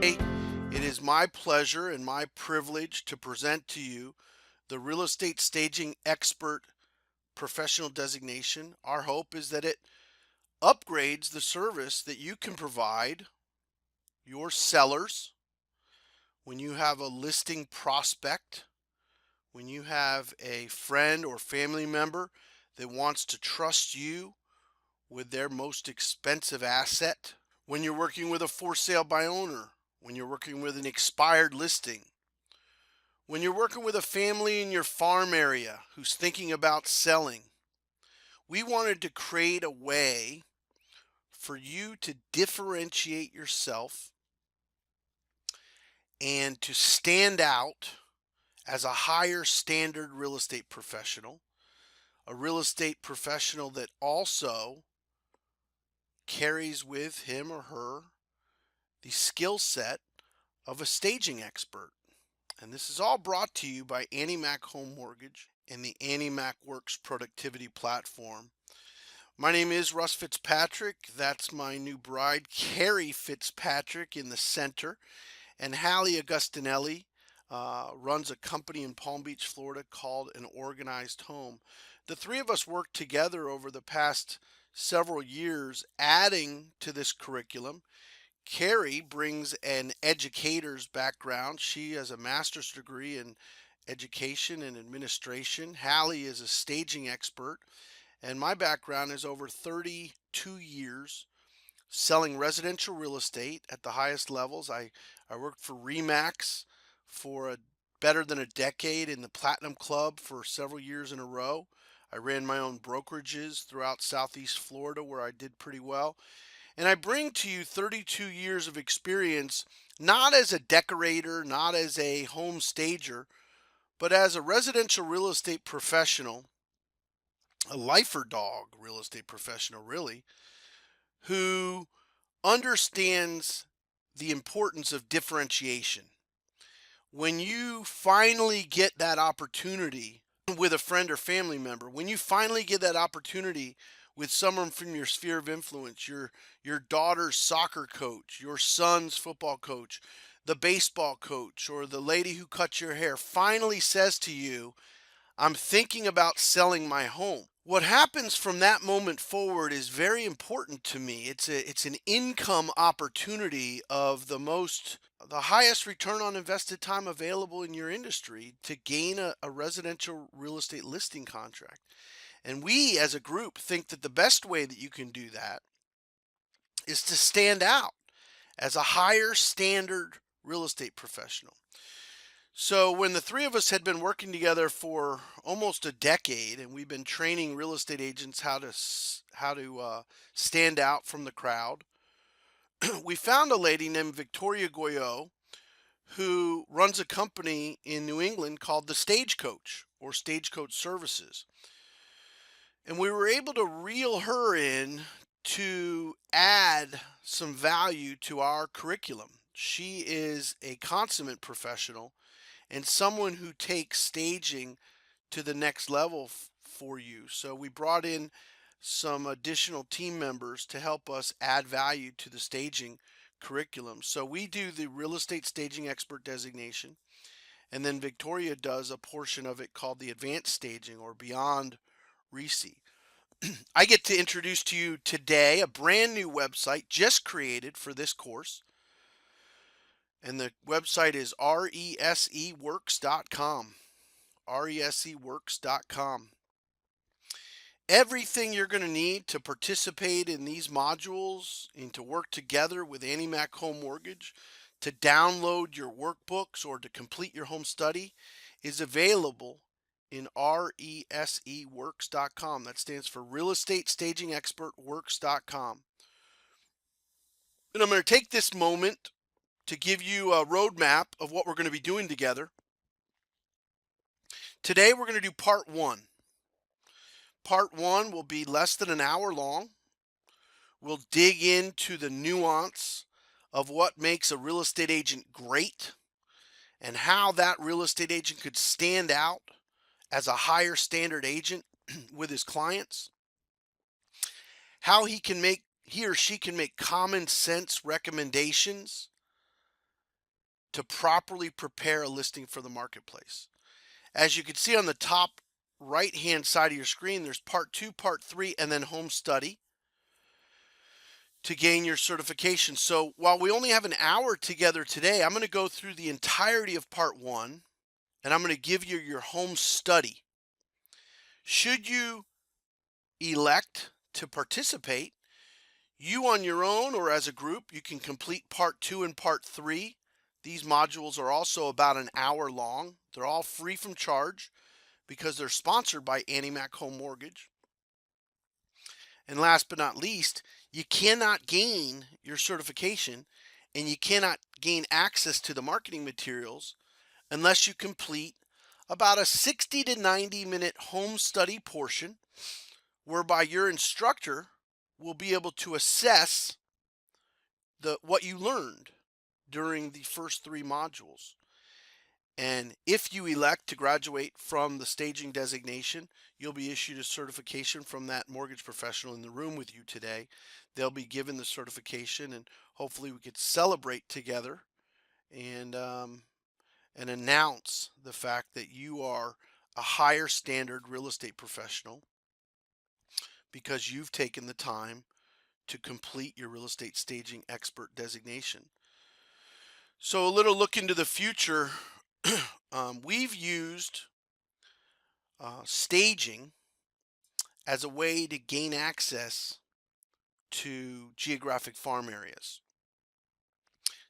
It is my pleasure and my privilege to present to you the Real Estate Staging Expert Professional Designation. Our hope is that it upgrades the service that you can provide your sellers when you have a listing prospect, when you have a friend or family member that wants to trust you with their most expensive asset, when you're working with a for sale by owner, when you're working with an expired listing, when you're working with a family in your farm area who's thinking about selling. We wanted to create a way for you to differentiate yourself and to stand out as a higher standard real estate professional, a real estate professional that also carries with him or her the skill set of a staging expert. And this is all brought to you by Annie Mac Home Mortgage and the Annie Mac Works Productivity Platform. My name is Russ Fitzpatrick. That's my new bride, Carrie Fitzpatrick, in the center. And Hallie Augustinelli runs a company in Palm Beach, Florida called An Organized Home. The three of us worked together over the past several years, adding to this curriculum. Carrie brings an educator's background. She has a master's degree in education and administration. Hallie is a staging expert, and my background is over 32 years selling residential real estate at the highest levels. I worked for Remax for better than a decade, in the Platinum Club for several years in a row. I ran my own brokerages throughout Southeast Florida where I did pretty well. And I bring to you 32 years of experience, not as a decorator, not as a home stager, but as a residential real estate professional, a lifer dog real estate professional, really, who understands the importance of differentiation. When you finally get that opportunity with a friend or family member, when you finally get that opportunity with someone from your sphere of influence, your daughter's soccer coach, your son's football coach, the baseball coach, or the lady who cuts your hair finally says to you, I'm thinking about selling my home. What happens from that moment forward is very important to me. It's an income opportunity of the highest return on invested time available in your industry to gain a residential real estate listing contract. And we as a group think that the best way that you can do that is to stand out as a higher standard real estate professional. So when the three of us had been working together for almost a decade, and we've been training real estate agents how to stand out from the crowd, we found a lady named Victoria Goyot who runs a company in New England called the Stagecoach or Stagecoach Services, and we were able to reel her in to add some value to our curriculum. She is a consummate professional and someone who takes staging to the next level for you. So we brought in some additional team members to help us add value to the staging curriculum. So we do the real estate staging expert designation, and then Victoria does a portion of it called the advanced staging or beyond RECE. I get to introduce to you today a brand new website just created for this course. And the website is reseworks.com. reseworks.com. Everything you're going to need to participate in these modules and to work together with Annie Mac Home Mortgage, to download your workbooks or to complete your home study is available in reseworks.com. That stands for Real Estate Staging Expert Works.com. And I'm going to take this moment to give you a roadmap of what we're going to be doing together. Today we're going to do part one. Part one will be less than an hour long. We'll dig into the nuance of what makes a real estate agent great and how that real estate agent could stand out as a higher standard agent with his clients, how he or she can make common sense recommendations to properly prepare a listing for the marketplace. As you can see on the top right hand side of your screen, there's part 2, part 3, and then home study to gain your certification. So while we only have an hour together today, I'm going to go through the entirety of part 1, and I'm going to give you your home study. Should you elect to participate, you on your own or as a group, you can complete part 2 and part 3. These modules are also about an hour long. They're all free from charge because they're sponsored by AnnieMac Home Mortgage. And last but not least, you cannot gain your certification and you cannot gain access to the marketing materials unless you complete about a 60 to 90 minute home study portion whereby your instructor will be able to assess what you learned during the first 3 modules. And if you elect to graduate from the staging designation, you'll be issued a certification from that mortgage professional in the room with you today. They'll be given the certification, and hopefully we could celebrate together and announce the fact that you are a higher standard real estate professional because you've taken the time to complete your real estate staging expert designation. So a little look into the future. We've used staging as a way to gain access to geographic farm areas.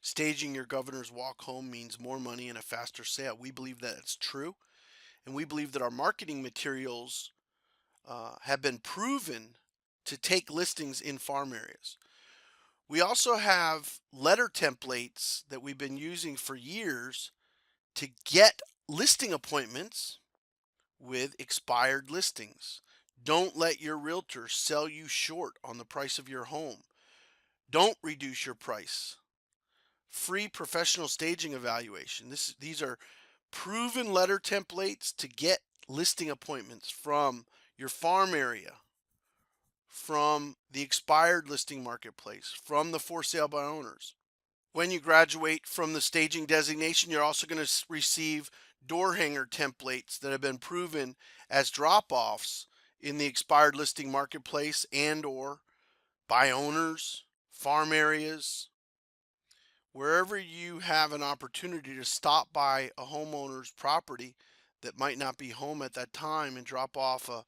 Staging your governor's walk home means more money and a faster sale. We believe that it's true, and we believe that our marketing materials have been proven to take listings in farm areas. We also have letter templates that we've been using for years to get listing appointments with expired listings. Don't let your realtor sell you short on the price of your home. Don't reduce your price. Free professional staging evaluation. These are proven letter templates to get listing appointments from your farm area, from the expired listing marketplace, from the for sale by owners. When you graduate from the staging designation, you're also going to receive door hanger templates that have been proven as drop-offs in the expired listing marketplace and or by owners, farm areas. Wherever you have an opportunity to stop by a homeowner's property that might not be home at that time and drop off a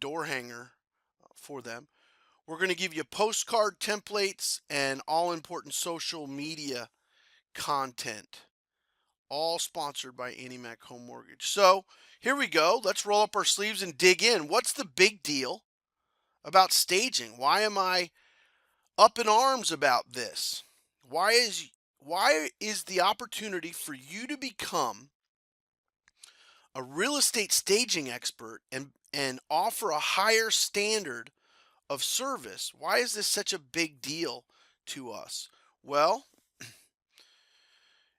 door hanger for them. We're going to give you postcard templates and all important social media content, all sponsored by AnnieMac Home Mortgage. So here we go. Let's roll up our sleeves and dig in. What's the big deal about staging? Why am I up in arms about this? Why is the opportunity for you to become a real estate staging expert and offer a higher standard of service? Why is this such a big deal to us? Well,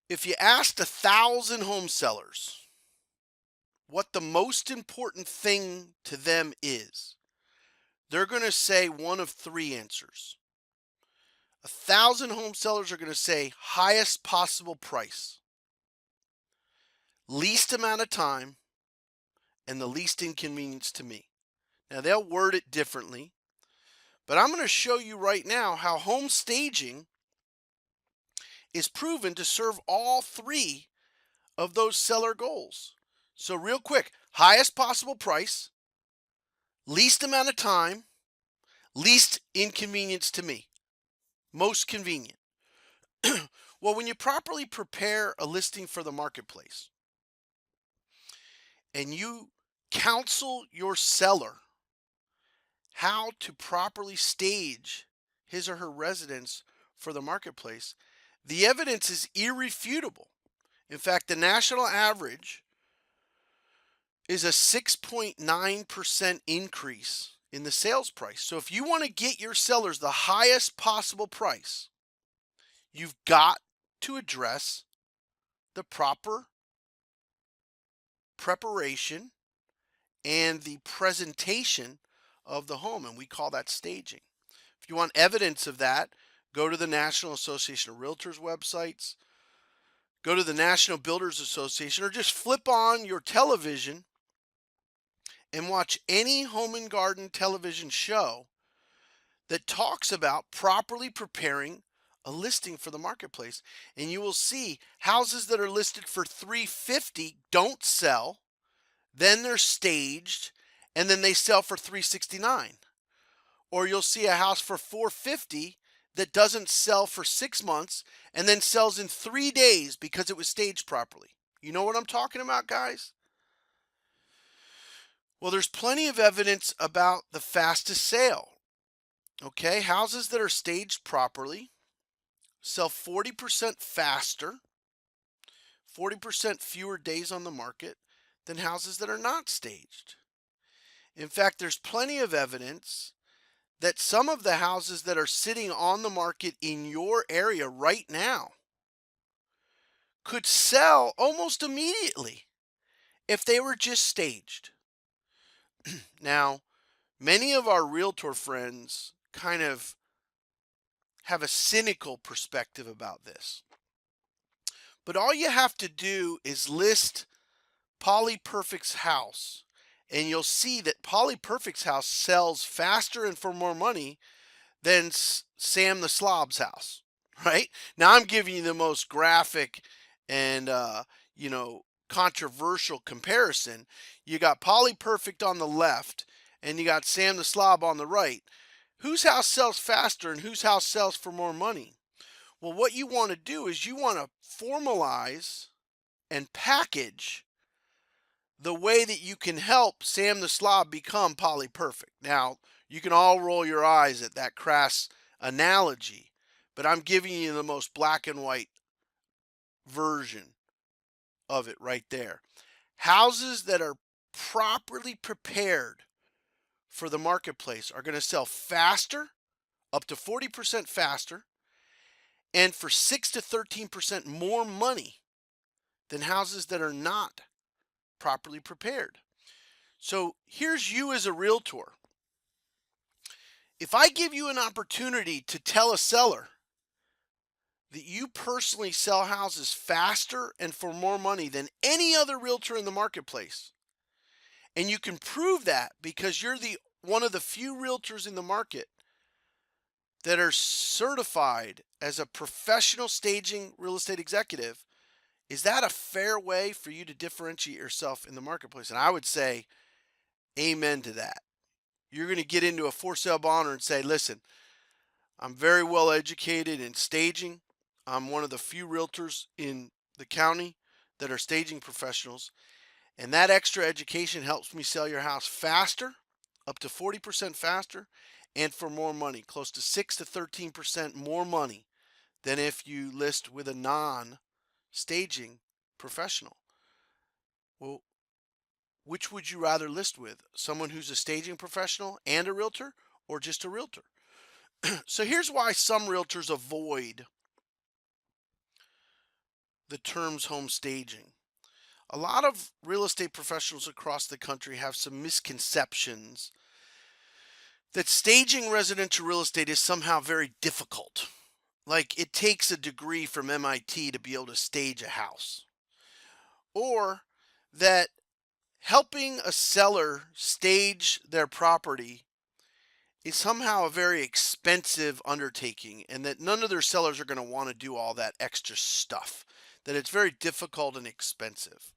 if you asked 1,000 home sellers what the most important thing to them is, they're going to say one of 3 answers. 1,000 home sellers are going to say highest possible price, least amount of time, and the least inconvenience to me. Now they'll word it differently, but I'm going to show you right now how home staging is proven to serve all 3 of those seller goals. So real quick, highest possible price, least amount of time, least inconvenience to me, most convenient. Well, when you properly prepare a listing for the marketplace and you counsel your seller how to properly stage his or her residence for the marketplace, the evidence is irrefutable. In fact, the national average is a 6.9% increase in the sales price. So if you want to get your sellers the highest possible price, you've got to address the proper preparation and the presentation of the home, and we call that staging. If you want evidence of that, go to the National Association of Realtors websites, go to the National Builders Association, or just flip on your television and watch any home and garden television show that talks about properly preparing a listing for the marketplace. And you will see houses that are listed for 350 don't sell, then they're staged, and then they sell for 369. Or you'll see a house for 450 that doesn't sell for 6 months and then sells in 3 days because it was staged properly. You know what I'm talking about, guys? Well, there's plenty of evidence about the fastest sale. Okay, houses that are staged properly sell 40% faster, 40% fewer days on the market than houses that are not staged. In fact, there's plenty of evidence that some of the houses that are sitting on the market in your area right now could sell almost immediately if they were just staged. Now, many of our realtor friends kind of have a cynical perspective about this. But all you have to do is list Polly Perfect's house, and you'll see that Polly Perfect's house sells faster and for more money than Sam the Slob's house, right? Now I'm giving you the most graphic and controversial comparison. You got Polly Perfect on the left, and you got Sam the Slob on the right. Whose house sells faster and whose house sells for more money? Well, what you want to do is you want to formalize and package the way that you can help Sam the Slob become Polly Perfect. Now, you can all roll your eyes at that crass analogy, but I'm giving you the most black and white version of it right there. Houses that are properly prepared for the marketplace are going to sell faster, up to 40% faster, and for 6 to 13% more money than houses that are not properly prepared. So here's you as a realtor. If I give you an opportunity to tell a seller that you personally sell houses faster and for more money than any other realtor in the marketplace, and you can prove that because you're the one of the few realtors in the market that are certified as a professional staging real estate executive, is that a fair way for you to differentiate yourself in the marketplace? And I would say amen to that. You're going to get into a for sale by owner and say, listen, I'm very well educated in staging. I'm one of the few realtors in the county that are staging professionals. And that extra education helps me sell your house faster, up to 40% faster, and for more money, close to 6 to 13% more money than if you list with a non-staging professional. Well, which would you rather list with? Someone who's a staging professional and a realtor, or just a realtor? So here's why some realtors avoid the terms home staging. A lot of real estate professionals across the country have some misconceptions that staging residential real estate is somehow very difficult. Like it takes a degree from MIT to be able to stage a house. Or that helping a seller stage their property is somehow a very expensive undertaking, and that none of their sellers are going to want to do all that extra stuff, that it's very difficult and expensive.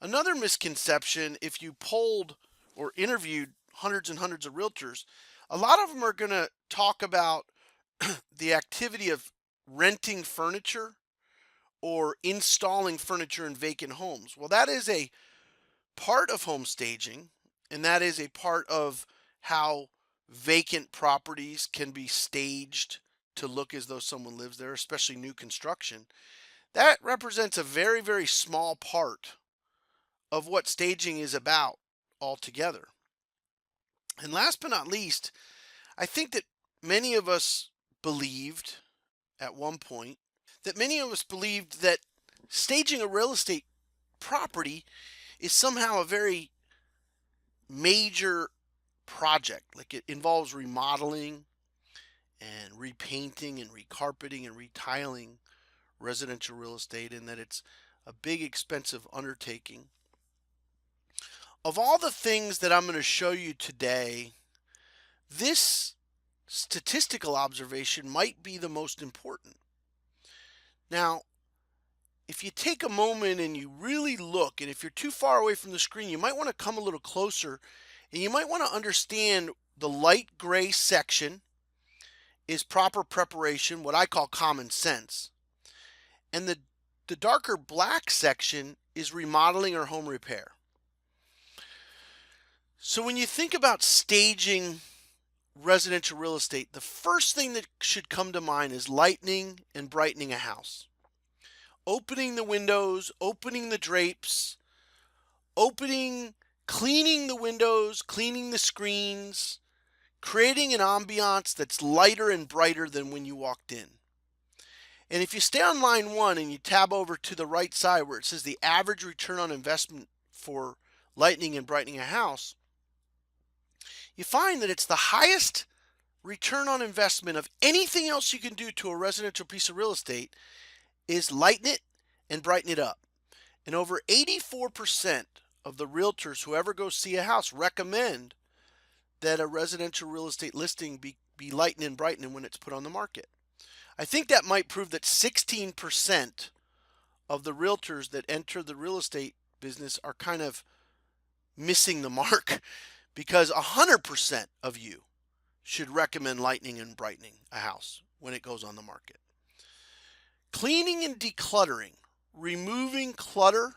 Another misconception, if you polled or interviewed hundreds and hundreds of realtors, a lot of them are going to talk about the activity of renting furniture or installing furniture in vacant homes. Well, that is a part of home staging, and that is a part of how vacant properties can be staged to look as though someone lives there, especially new construction. That represents a very, very small part of what staging is about altogether. And last but not least, I think that many of us believed at one point that staging a real estate property is somehow a very major project. Like it involves remodeling and repainting and recarpeting and retiling residential real estate in that it's a big, expensive undertaking. Of all the things that I'm going to show you today, this statistical observation might be the most important. Now, if you take a moment and you really look, and if you're too far away from the screen, you might want to come a little closer, and you might want to understand the light gray section is proper preparation, what I call common sense. And the darker black section is remodeling or home repair. So when you think about staging residential real estate, the first thing that should come to mind is lightening and brightening a house. Opening the windows, opening the drapes, cleaning the windows, cleaning the screens, creating an ambiance that's lighter and brighter than when you walked in. And if you stay on line 1 and you tab over to the right side where it says the average return on investment for lightening and brightening a house, you find that it's the highest return on investment of anything else you can do to a residential piece of real estate is lighten it and brighten it up. And over 84% of the realtors who ever go see a house recommend that a residential real estate listing be lightened and brightened when it's put on the market. I think that might prove that 16% of the realtors that enter the real estate business are kind of missing the mark, because 100% of you should recommend lightening and brightening a house when it goes on the market. Cleaning and decluttering, removing clutter,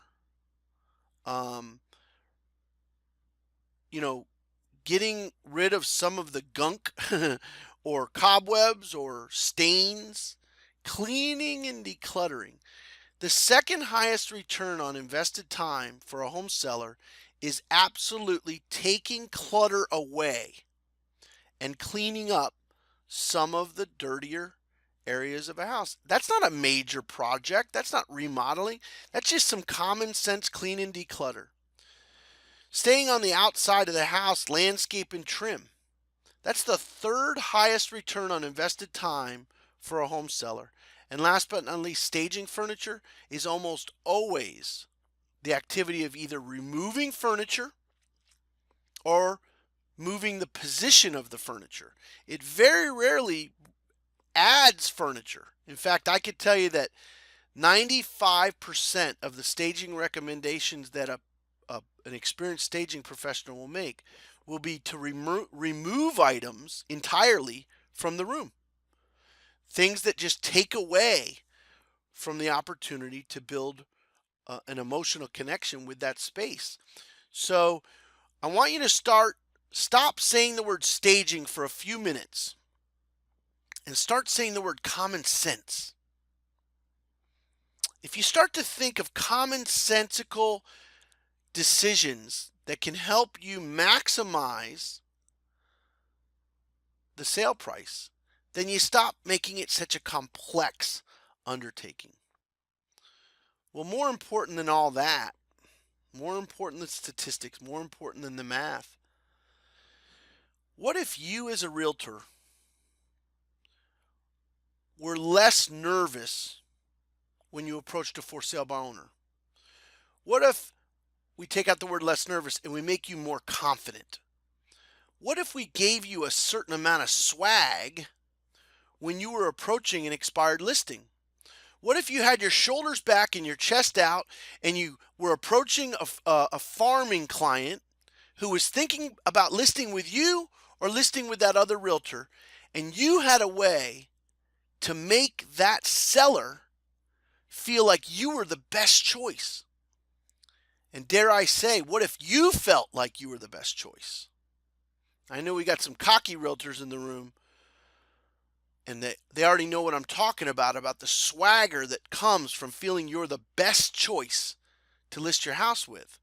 getting rid of some of the gunk or cobwebs or stains, cleaning and decluttering. The second highest return on invested time for a home seller is absolutely taking clutter away and cleaning up some of the dirtier areas of a house. That's not a major project. That's not remodeling. That's just some common sense clean and declutter. Staying on the outside of the house, landscape and trim. That's the third highest return on invested time for a home seller. And last but not least, staging furniture is almost always the activity of either removing furniture or moving the position of the furniture. It very rarely adds furniture. In fact, I could tell you that 95% of the staging recommendations that an experienced staging professional will make will be to remove items entirely from the room. Things that just take away from the opportunity to build an emotional connection with that space. So I want you to stop saying the word staging for a few minutes and start saying the word common sense. If you start to think of commonsensical decisions that can help you maximize the sale price, then you stop making it such a complex undertaking. Well, more important than all that, more important than statistics, more important than the math, what if you as a realtor were less nervous when you approached a for sale by owner? What if we take out the word less nervous and we make you more confident? What if we gave you a certain amount of swag when you were approaching an expired listing? What if you had your shoulders back and your chest out and you were approaching a farming client who was thinking about listing with you or listing with that other realtor, and you had a way to make that seller feel like you were the best choice? And dare I say, what if you felt like you were the best choice? I know we got some cocky realtors in the room, and they already know what I'm talking about the swagger that comes from feeling you're the best choice to list your house with.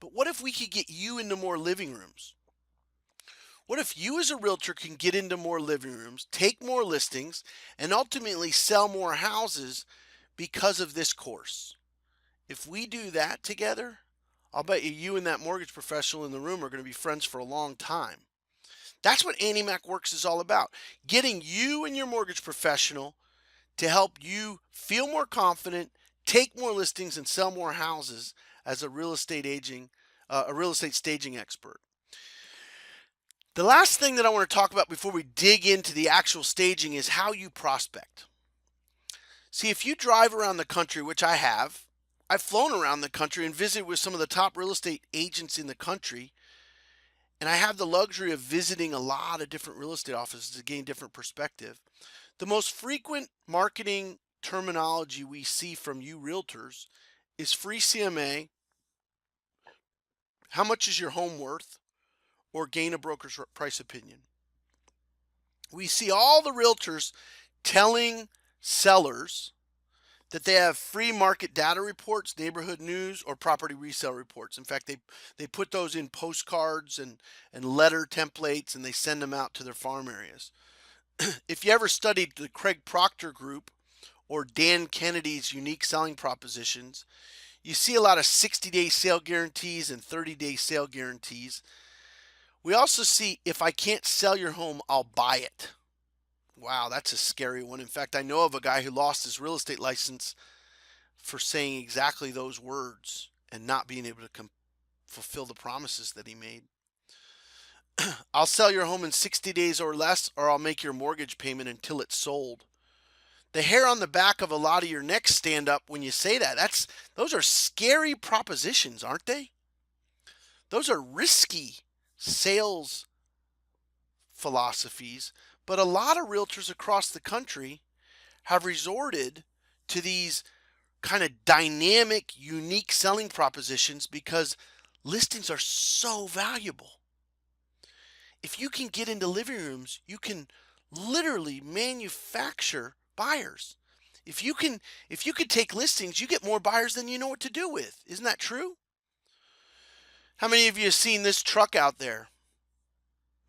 But what if we could get you into more living rooms? What if you as a realtor can get into more living rooms, take more listings, and ultimately sell more houses because of this course? If we do that together, I'll bet you and that mortgage professional in the room are going to be friends for a long time. That's what Andy Mac Works is all about. Getting you and your mortgage professional to help you feel more confident, take more listings, and sell more houses as a real estate staging expert. The last thing that I want to talk about before we dig into the actual staging is how you prospect. See, if you drive around the country, which I have, I've flown around the country and visited with some of the top real estate agents in the country, and I have the luxury of visiting a lot of different real estate offices to gain different perspective. The most frequent marketing terminology we see from you realtors is free CMA, how much is your home worth, or gain a broker's price opinion. We see all the realtors telling sellers that they have free market data reports, neighborhood news, or property resale reports. In fact, they put those in postcards and letter templates, and they send them out to their farm areas. If you ever studied the Craig Proctor Group or Dan Kennedy's unique selling propositions, you see a lot of 60-day sale guarantees and 30-day sale guarantees. We also see, if I can't sell your home, I'll buy it. Wow, that's a scary one. In fact, I know of a guy who lost his real estate license for saying exactly those words and not being able to fulfill the promises that he made. I'll sell your home in 60 days or less, or I'll make your mortgage payment until it's sold. The hair on the back of a lot of your necks stand up when you say that. Those are scary propositions, aren't they? Those are risky sales philosophies, but a lot of realtors across the country have resorted to these kind of dynamic, unique selling propositions because listings are so valuable. If you can get into living rooms, you can literally manufacture buyers. If you can take listings, you get more buyers than you know what to do with. Isn't that true? How many of you have seen this truck out there?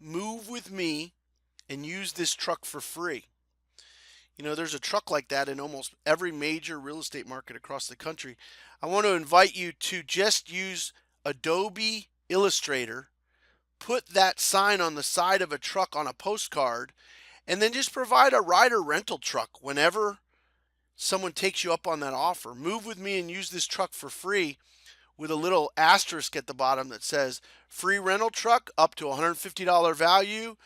Move with me and use this truck for free. You know, there's a truck like that in almost every major real estate market across the country. I want to invite you to just use Adobe Illustrator, put that sign on the side of a truck on a postcard, and then just provide a rider rental truck whenever someone takes you up on that offer. Move with me and use this truck for free, with a little asterisk at the bottom that says free rental truck up to $150 value,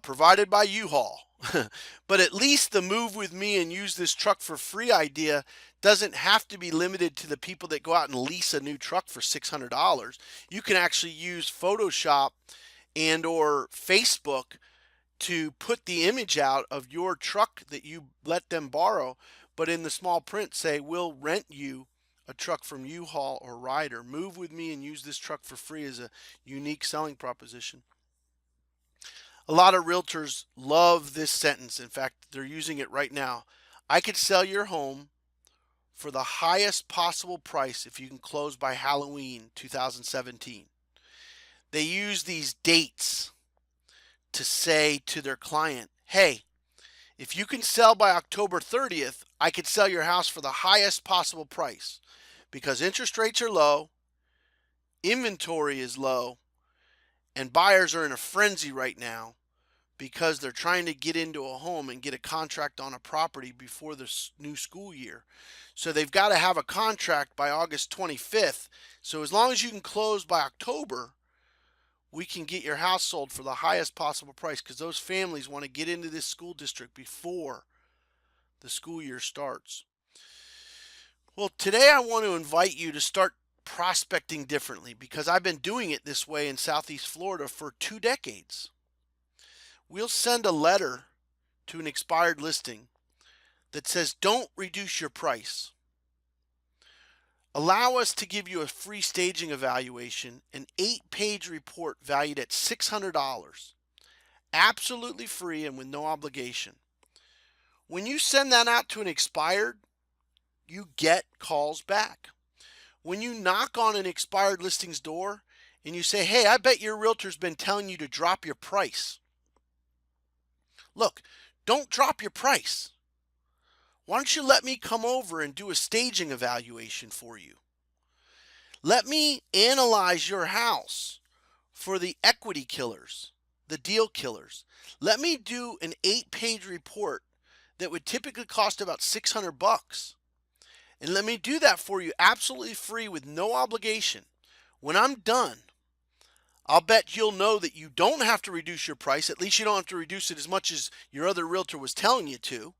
provided by U-Haul. But at least the move with me and use this truck for free idea doesn't have to be limited to the people that go out and lease a new truck for $600. You can actually use Photoshop and or Facebook to put the image out of your truck that you let them borrow, but in the small print say, we'll rent you a truck from U-Haul or Ryder. Move with me and use this truck for free as a unique selling proposition. A lot of realtors love this sentence. In fact, they're using it right now. I could sell your home for the highest possible price if you can close by Halloween 2017. They use these dates to say to their client, hey, if you can sell by October 30th, I could sell your house for the highest possible price, because interest rates are low, inventory is low, and buyers are in a frenzy right now because they're trying to get into a home and get a contract on a property before the new school year. So they've got to have a contract by August 25th. So as long as you can close by October, we can get your house sold for the highest possible price, because those families want to get into this school district before the school year starts. Well, today I want to invite you to start prospecting differently, because I've been doing it this way in Southeast Florida for 2 decades. We'll send a letter to an expired listing that says, don't reduce your price. Allow us to give you a free staging evaluation, an 8-page report valued at $600, absolutely free and with no obligation. When you send that out to an expired, you get calls back. When you knock on an expired listing's door and you say, hey, I bet your realtor's been telling you to drop your price. Look, don't drop your price. Why don't you let me come over and do a staging evaluation for you? Let me analyze your house for the equity killers, the deal killers. Let me do an 8-page report that would typically cost about 600 bucks. And let me do that for you absolutely free with no obligation. When I'm done, I'll bet you'll know that you don't have to reduce your price. At least you don't have to reduce it as much as your other realtor was telling you to.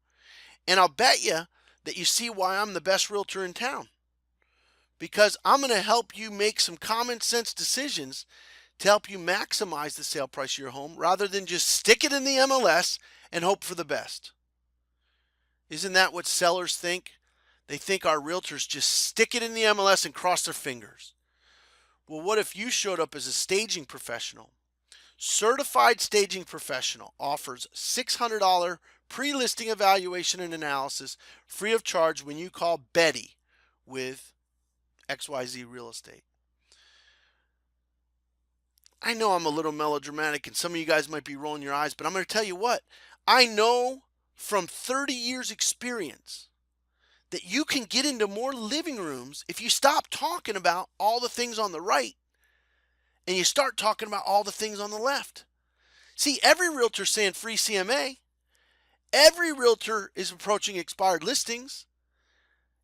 And I'll bet you that you see why I'm the best realtor in town. Because I'm going to help you make some common sense decisions to help you maximize the sale price of your home rather than just stick it in the MLS and hope for the best. Isn't that what sellers think? They think our realtors just stick it in the MLS and cross their fingers. Well, what if you showed up as a staging professional? Certified Staging Professional offers $600 pre-listing evaluation and analysis free of charge when you call Betty with XYZ Real Estate. I know I'm a little melodramatic and some of you guys might be rolling your eyes, but I'm going to tell you what. I know from 30 years experience that you can get into more living rooms if you stop talking about all the things on the right and you start talking about all the things on the left. See, every realtor saying free CMA. Every realtor is approaching expired listings.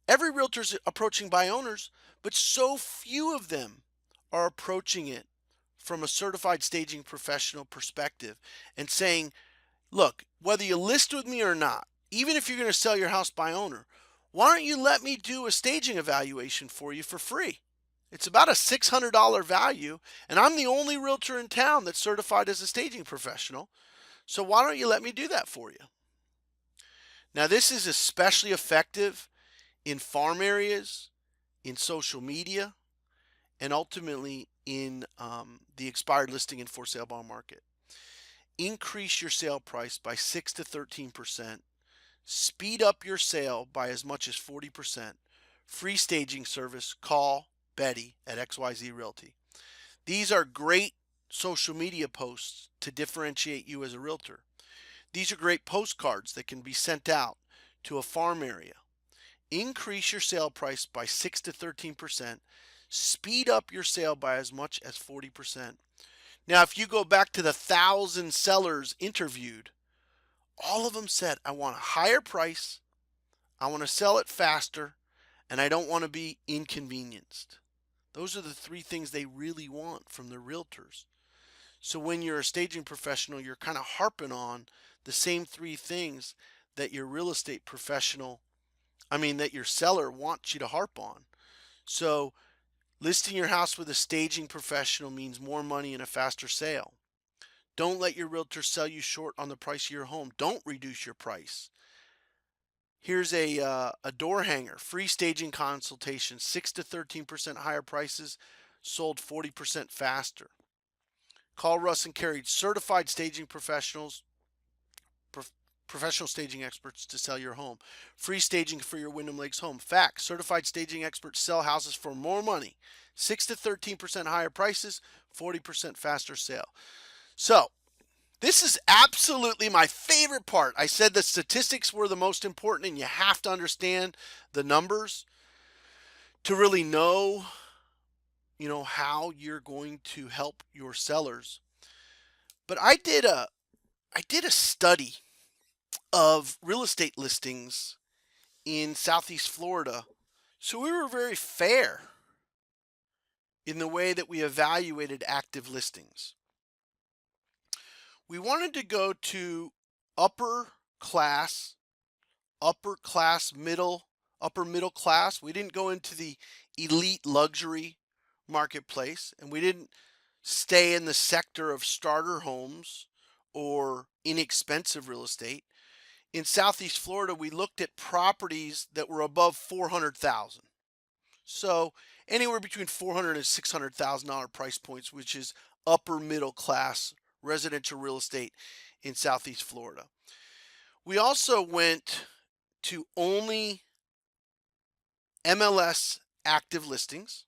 Every realtor is approaching buy owners, but so few of them are approaching it from a certified staging professional perspective and saying, look, whether you list with me or not, even if you're going to sell your house by owner, why don't you let me do a staging evaluation for you for free? It's about a $600 value, and I'm the only realtor in town that's certified as a staging professional. So why don't you let me do that for you? Now, this is especially effective in farm areas, in social media, and ultimately in the expired listing and for sale bond market. Increase your sale price by 6 to 13%. Speed up your sale by as much as 40%. Free staging service. Call Betty at XYZ Realty. These are great social media posts to differentiate you as a realtor. These are great postcards that can be sent out to a farm area. Increase your sale price by 6 to 13%. Speed up your sale by as much as 40%. Now, if you go back to the 1,000 sellers interviewed, all of them said, I want a higher price, I want to sell it faster, and I don't want to be inconvenienced. Those are the three things they really want from their realtors. So when you're a staging professional, you're kind of harping on the same three things that your real estate professional, that your seller wants you to harp on. So listing your house with a staging professional means more money and a faster sale. Don't let your realtor sell you short on the price of your home. Don't reduce your price. Here's a door hanger, free staging consultation, 6 to 13% higher prices, sold 40% faster. Call Russ and Carey, certified staging professionals, professional staging experts to sell your home. Free staging for your Wyndham Lakes home. Facts, certified staging experts sell houses for more money, 6 to 13% higher prices, 40% faster sale. So, this is absolutely my favorite part. I said the statistics were the most important, and you have to understand the numbers to really know, how you're going to help your sellers. But I did a study of real estate listings in Southeast Florida. So we were very fair in the way that we evaluated active listings. We wanted to go to upper middle class. We didn't go into the elite luxury marketplace, and we didn't stay in the sector of starter homes or inexpensive real estate. In Southeast Florida, we looked at properties that were above $400,000. So anywhere between $400,000 and $600,000 price points, which is upper middle class residential real estate in Southeast Florida. We also went to only MLS active listings.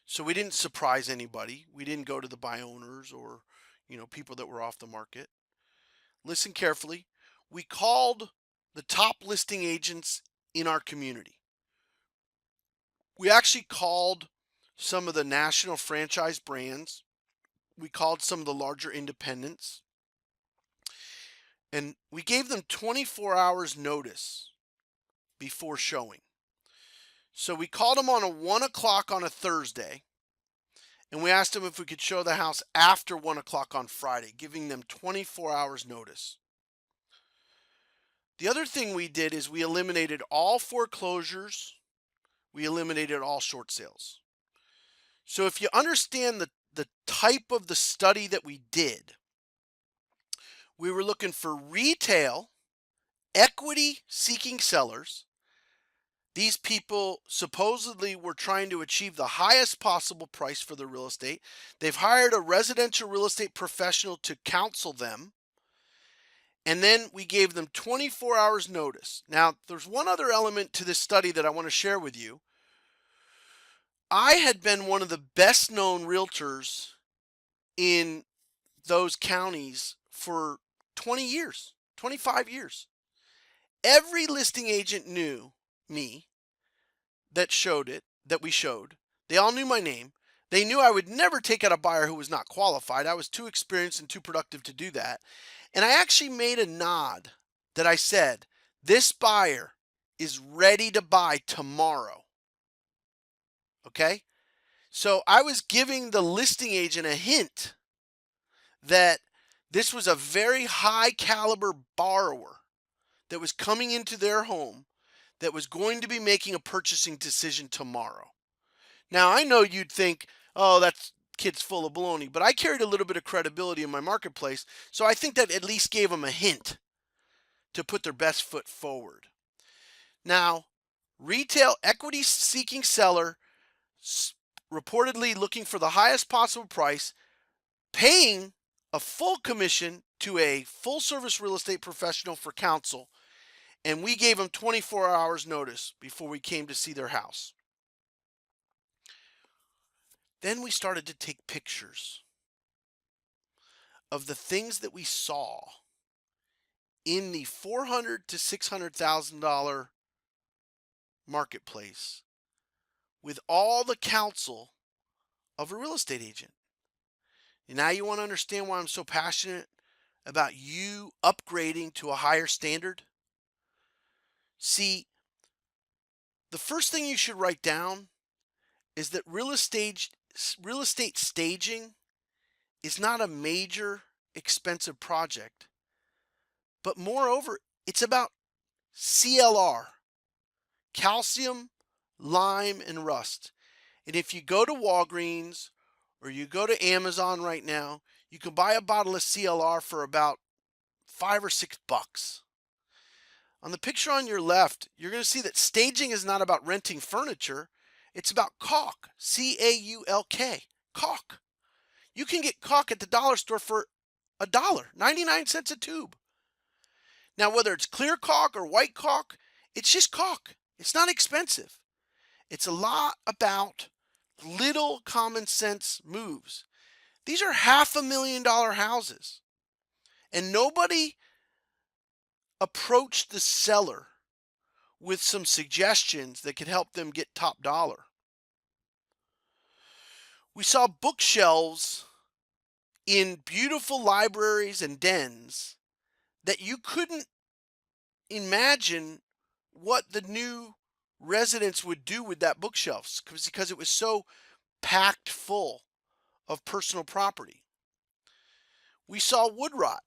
So we didn't surprise anybody. We didn't go to the buy owners or, people that were off the market. Listen carefully. We called the top listing agents in our community. We actually called some of the national franchise brands. We called some of the larger independents. And we gave them 24 hours notice before showing. So we called them on a 1 o'clock on a Thursday, and we asked them if we could show the house after 1 o'clock on Friday, giving them 24 hours notice. The other thing we did is we eliminated all foreclosures. We eliminated all short sales. So if you understand the type of the study that we did, we were looking for retail, equity seeking sellers. These people supposedly were trying to achieve the highest possible price for their real estate. They've hired a residential real estate professional to counsel them. And then we gave them 24 hours notice. Now, there's one other element to this study that I want to share with you. I had been one of the best known realtors in those counties for 20 years, 25 years. Every listing agent knew me that we showed. They all knew my name. They knew I would never take out a buyer who was not qualified. I was too experienced and too productive to do that. And I actually made a nod that I said, this buyer is ready to buy tomorrow. Okay? So I was giving the listing agent a hint that this was a very high caliber borrower that was coming into their home that was going to be making a purchasing decision tomorrow. Now, I know you'd think, oh, that kid's full of baloney, but I carried a little bit of credibility in my marketplace, so I think that at least gave them a hint to put their best foot forward. Now, retail equity seeking seller, reportedly looking for the highest possible price, paying a full commission to a full service real estate professional for counsel. And we gave them 24 hours notice before we came to see their house. Then we started to take pictures of the things that we saw in the $400,000 to $600,000 marketplace with all the counsel of a real estate agent. And now you want to understand why I'm so passionate about you upgrading to a higher standard? See, the first thing you should write down is that real estate staging is not a major expensive project, but moreover, it's about CLR, calcium, lime, and rust. And if you go to Walgreens or you go to Amazon right now, you can buy a bottle of CLR for about $5 or $6. On the picture on your left, you're going to see that staging is not about renting furniture. It's about caulk, C-A-U-L-K, caulk. You can get caulk at the dollar store for $1, 99 cents a tube. Now, whether it's clear caulk or white caulk, it's just caulk. It's not expensive. It's a lot about little common sense moves. These are $500,000 houses. And nobody approached the seller with some suggestions that could help them get top dollar. We saw bookshelves in beautiful libraries and dens that you couldn't imagine what the new residents would do with that bookshelves because it was so packed full of personal property. We saw wood rot.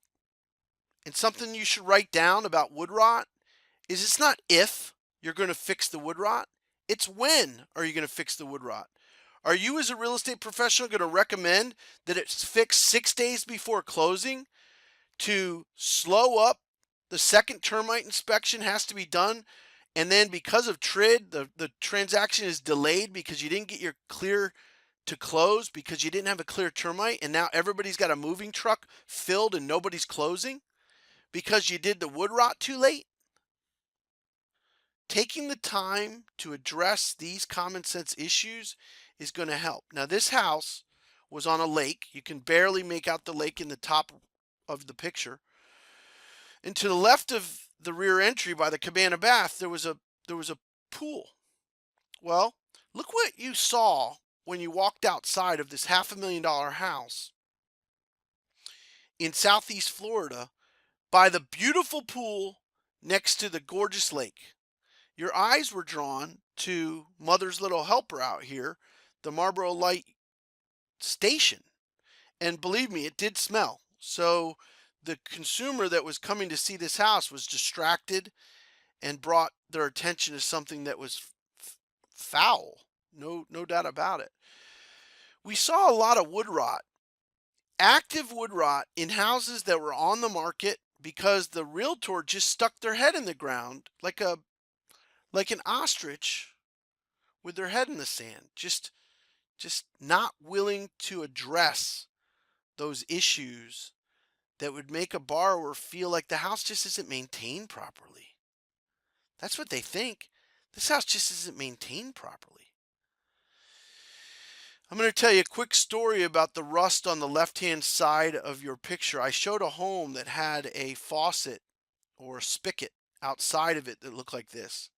And something you should write down about wood rot is it's not if you're going to fix the wood rot, it's when are you going to fix the wood rot. Are you as a real estate professional going to recommend that it's fixed 6 days before closing to slow up the second termite inspection has to be done, and then because of TRID, the transaction is delayed because you didn't get your clear to close because you didn't have a clear termite, and now everybody's got a moving truck filled and nobody's closing because you did the wood rot too late? Taking the time to address these common sense issues is going to help. Now, this house was on a lake. You can barely make out the lake in the top of the picture. And to the left of the rear entry by the cabana bath, there was a pool. Well, look what you saw when you walked outside of this $500,000 house in Southeast Florida by the beautiful pool next to the gorgeous lake. Your eyes were drawn to Mother's Little Helper out here, the Marlboro Light station. And believe me, it did smell. So the consumer that was coming to see this house was distracted and brought their attention to something that was foul. No doubt about it. We saw a lot of wood rot, active wood rot in houses that were on the market because the realtor just stuck their head in the ground like an ostrich with their head in the sand, just not willing to address those issues that would make a borrower feel like the house just isn't maintained properly. That's what they think. This house just isn't maintained properly. I'm going to tell you a quick story about the rust on the left-hand side of your picture. I showed a home that had a faucet or a spigot outside of it that looked like this.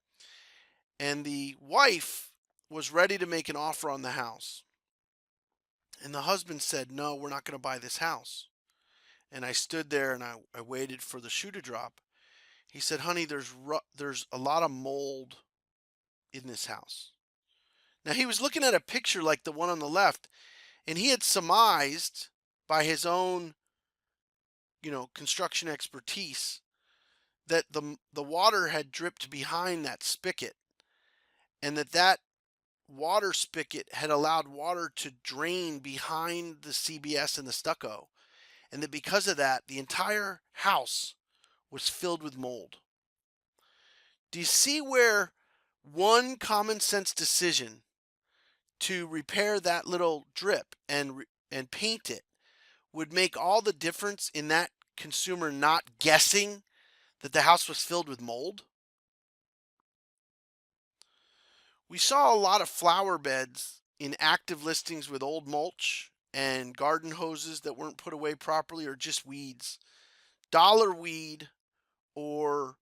And the wife was ready to make an offer on the house. And the husband said, "No, we're not going to buy this house." And I stood there and I waited for the shoe to drop. He said, "Honey, there's a lot of mold in this house." Now he was looking at a picture like the one on the left, and he had surmised by his own, construction expertise that the water had dripped behind that spigot, and that water spigot had allowed water to drain behind the CBS and the stucco, and that because of that, the entire house was filled with mold. Do you see where one common sense decision to repair that little drip and paint it would make all the difference in that consumer not guessing that the house was filled with mold? We saw a lot of flower beds in active listings with old mulch and garden hoses that weren't put away properly or just weeds. Dollar weed or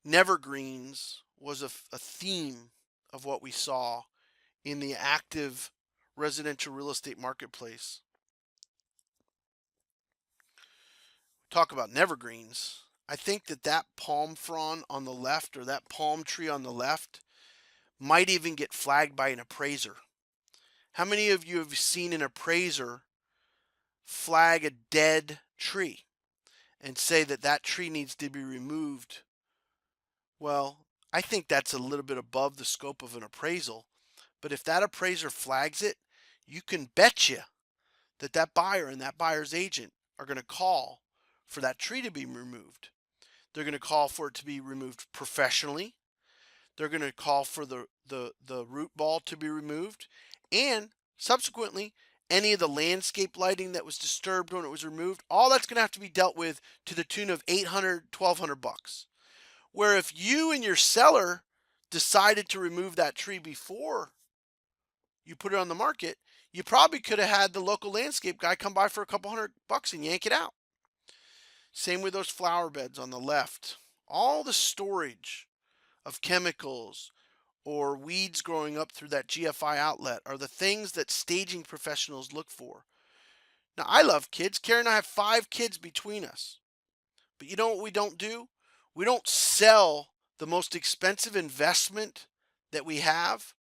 nevergreens was a theme of what we saw in the active residential real estate marketplace. Talk about nevergreens. I think that palm frond on the left or that palm tree on the left might even get flagged by an appraiser. How many of you have seen an appraiser flag a dead tree and say that tree needs to be removed? Well, I think that's a little bit above the scope of an appraisal. But if that appraiser flags it, you can bet you that buyer and that buyer's agent are going to call for that tree to be removed. They're going to call for it to be removed professionally. They're going to call for the root ball to be removed. And subsequently, any of the landscape lighting that was disturbed when it was removed, all that's going to have to be dealt with to the tune of $800, $1,200. Where if you and your seller decided to remove that tree before you put it on the market, you probably could have had the local landscape guy come by for a couple $100 and yank it out. Same with those flower beds on the left. All the storage of chemicals or weeds growing up through that GFI outlet are the things that staging professionals look for. Now, I love kids. Karen and I have 5 kids between us. But you know what we don't do? We don't sell the most expensive investment that we have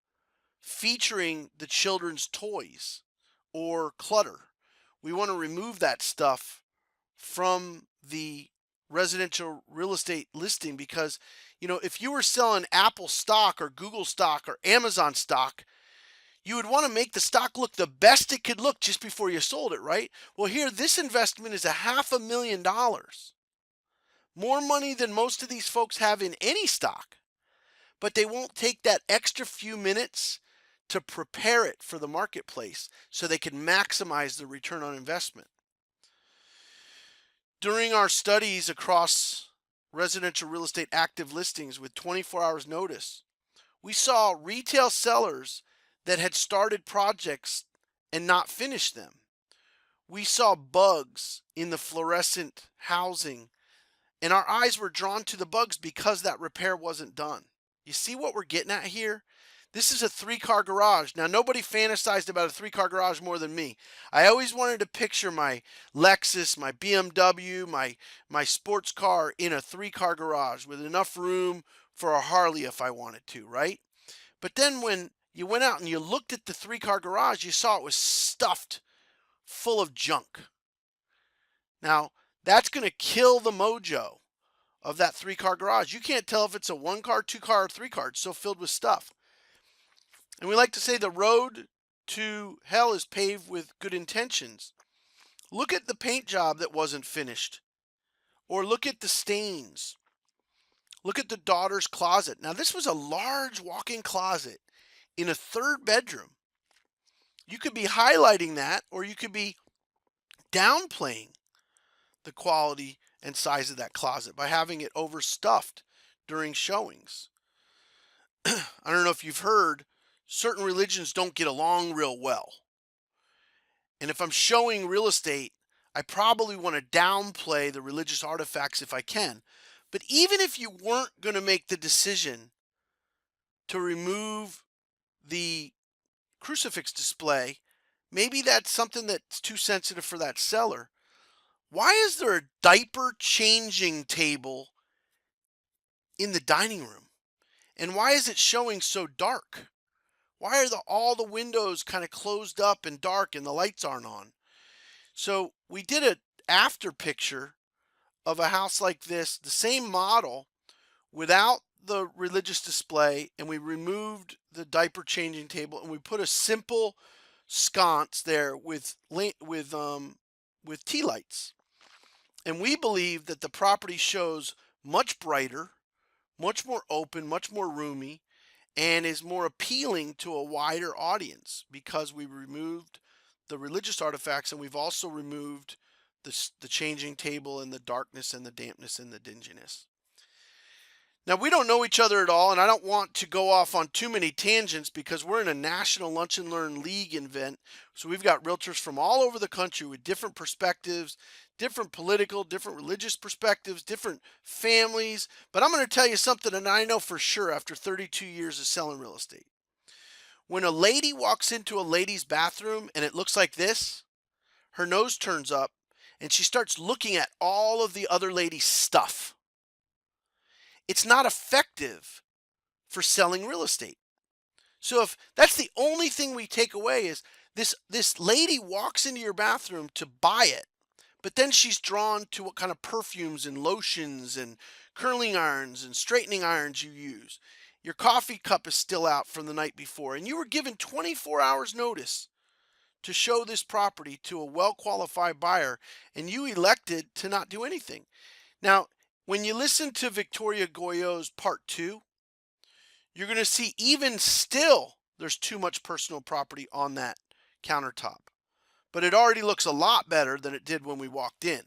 featuring the children's toys or clutter. We want to remove that stuff from the residential real estate listing because, if you were selling Apple stock or Google stock or Amazon stock, you would want to make the stock look the best it could look just before you sold it, right? Well, here, this investment is $500,000. More money than most of these folks have in any stock. But they won't take that extra few minutes to prepare it for the marketplace so they can maximize the return on investment. During our studies across residential real estate active listings with 24 hours notice, we saw retail sellers that had started projects and not finished them. We saw bugs in the fluorescent housing, and our eyes were drawn to the bugs because that repair wasn't done. You see what we're getting at here? This is a 3-car garage. Now, nobody fantasized about a 3-car garage more than me. I always wanted to picture my Lexus, my BMW, my sports car in a 3-car garage with enough room for a Harley if I wanted to, right? But then when you went out and you looked at the 3-car garage, you saw it was stuffed full of junk. Now, that's going to kill the mojo of that 3-car garage. You can't tell if it's a 1-car, 2-car, or 3-car. It's so filled with stuff. And we like to say the road to hell is paved with good intentions. Look at the paint job that wasn't finished. Or look at the stains. Look at the daughter's closet. Now, this was a large walk-in closet in a 3rd bedroom. You could be highlighting that, or you could be downplaying the quality and size of that closet by having it overstuffed during showings. I don't know if you've heard, certain religions don't get along real well. And if I'm showing real estate, I probably want to downplay the religious artifacts if I can. But even if you weren't going to make the decision to remove the crucifix display, maybe that's something that's too sensitive for that seller. Why is there a diaper changing table in the dining room? And why is it showing so dark? Why are all the windows kind of closed up and dark and the lights aren't on? So we did an after picture of a house like this, the same model, without the religious display, and we removed the diaper changing table and we put a simple sconce there with tea lights. And we believe that the property shows much brighter, much more open, much more roomy, and is more appealing to a wider audience because we removed the religious artifacts, and we've also removed the changing table and the darkness and the dampness and the dinginess. Now, we don't know each other at all, and I don't want to go off on too many tangents because we're in a National Lunch and Learn League event. So we've got realtors from all over the country with different perspectives, different political, different religious perspectives, different families. But I'm going to tell you something, and I know for sure after 32 years of selling real estate. When a lady walks into a lady's bathroom and it looks like this, her nose turns up and she starts looking at all of the other ladies' stuff. It's not effective for selling real estate. So if that's the only thing we take away is this lady walks into your bathroom to buy it, but then she's drawn to what kind of perfumes and lotions and curling irons and straightening irons you use. Your coffee cup is still out from the night before, and you were given 24 hours notice to show this property to a well-qualified buyer, and you elected to not do anything. Now, when you listen to Victoria Goyo's part 2, you're going to see even still there's too much personal property on that countertop. But it already looks a lot better than it did when we walked in.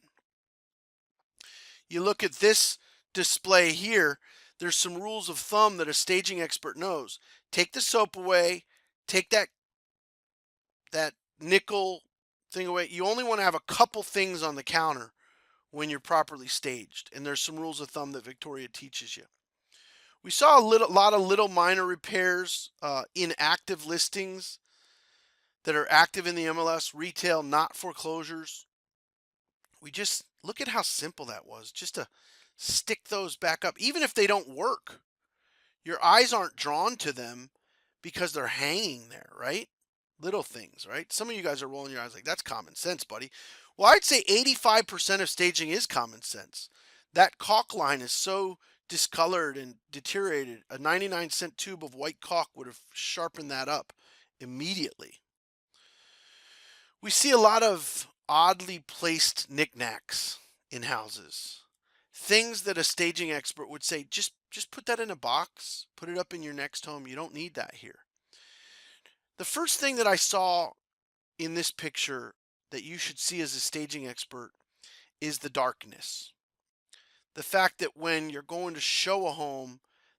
You look at this display here, there's some rules of thumb that a staging expert knows. Take the soap away, take that nickel thing away. You only want to have a couple things on the counter when you're properly staged. And there's some rules of thumb that Victoria teaches you. We saw a lot of little minor repairs in active listings that are active in the MLS, retail, not foreclosures. We just look at how simple that was, just to stick those back up. Even if they don't work, your eyes aren't drawn to them because they're hanging there, right? Little things, right? Some of you guys are rolling your eyes like, that's common sense, buddy. Well, I'd say 85% of staging is common sense. That caulk line is so discolored and deteriorated. A 99-cent tube of white caulk would have sharpened that up immediately. We see a lot of oddly placed knickknacks in houses. Things that a staging expert would say, just put that in a box, put it up in your next home. You don't need that here. The first thing that I saw in this picture that you should see as a staging expert is the darkness. The fact that when you're going to show a home,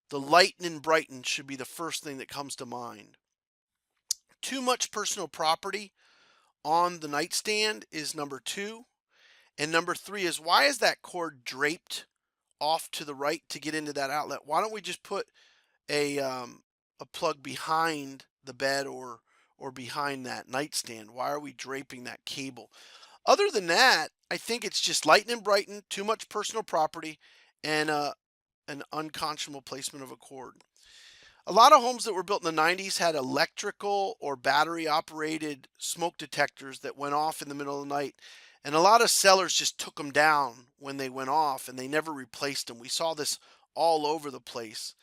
the lighten and brighten should be the first thing that comes to mind. Too much personal property on the nightstand is number 2. And number 3 is, why is that cord draped off to the right to get into that outlet? Why don't we just put a a plug behind the bed or behind that nightstand? Why are we draping that cable? Other than that, I think it's just Lighten and Brighten, too much personal property, and an unconscionable placement of a cord. A lot of homes that were built in the 90s had electrical or battery operated smoke detectors that went off in the middle of the night. And a lot of sellers just took them down when they went off and they never replaced them. We saw this all over the place.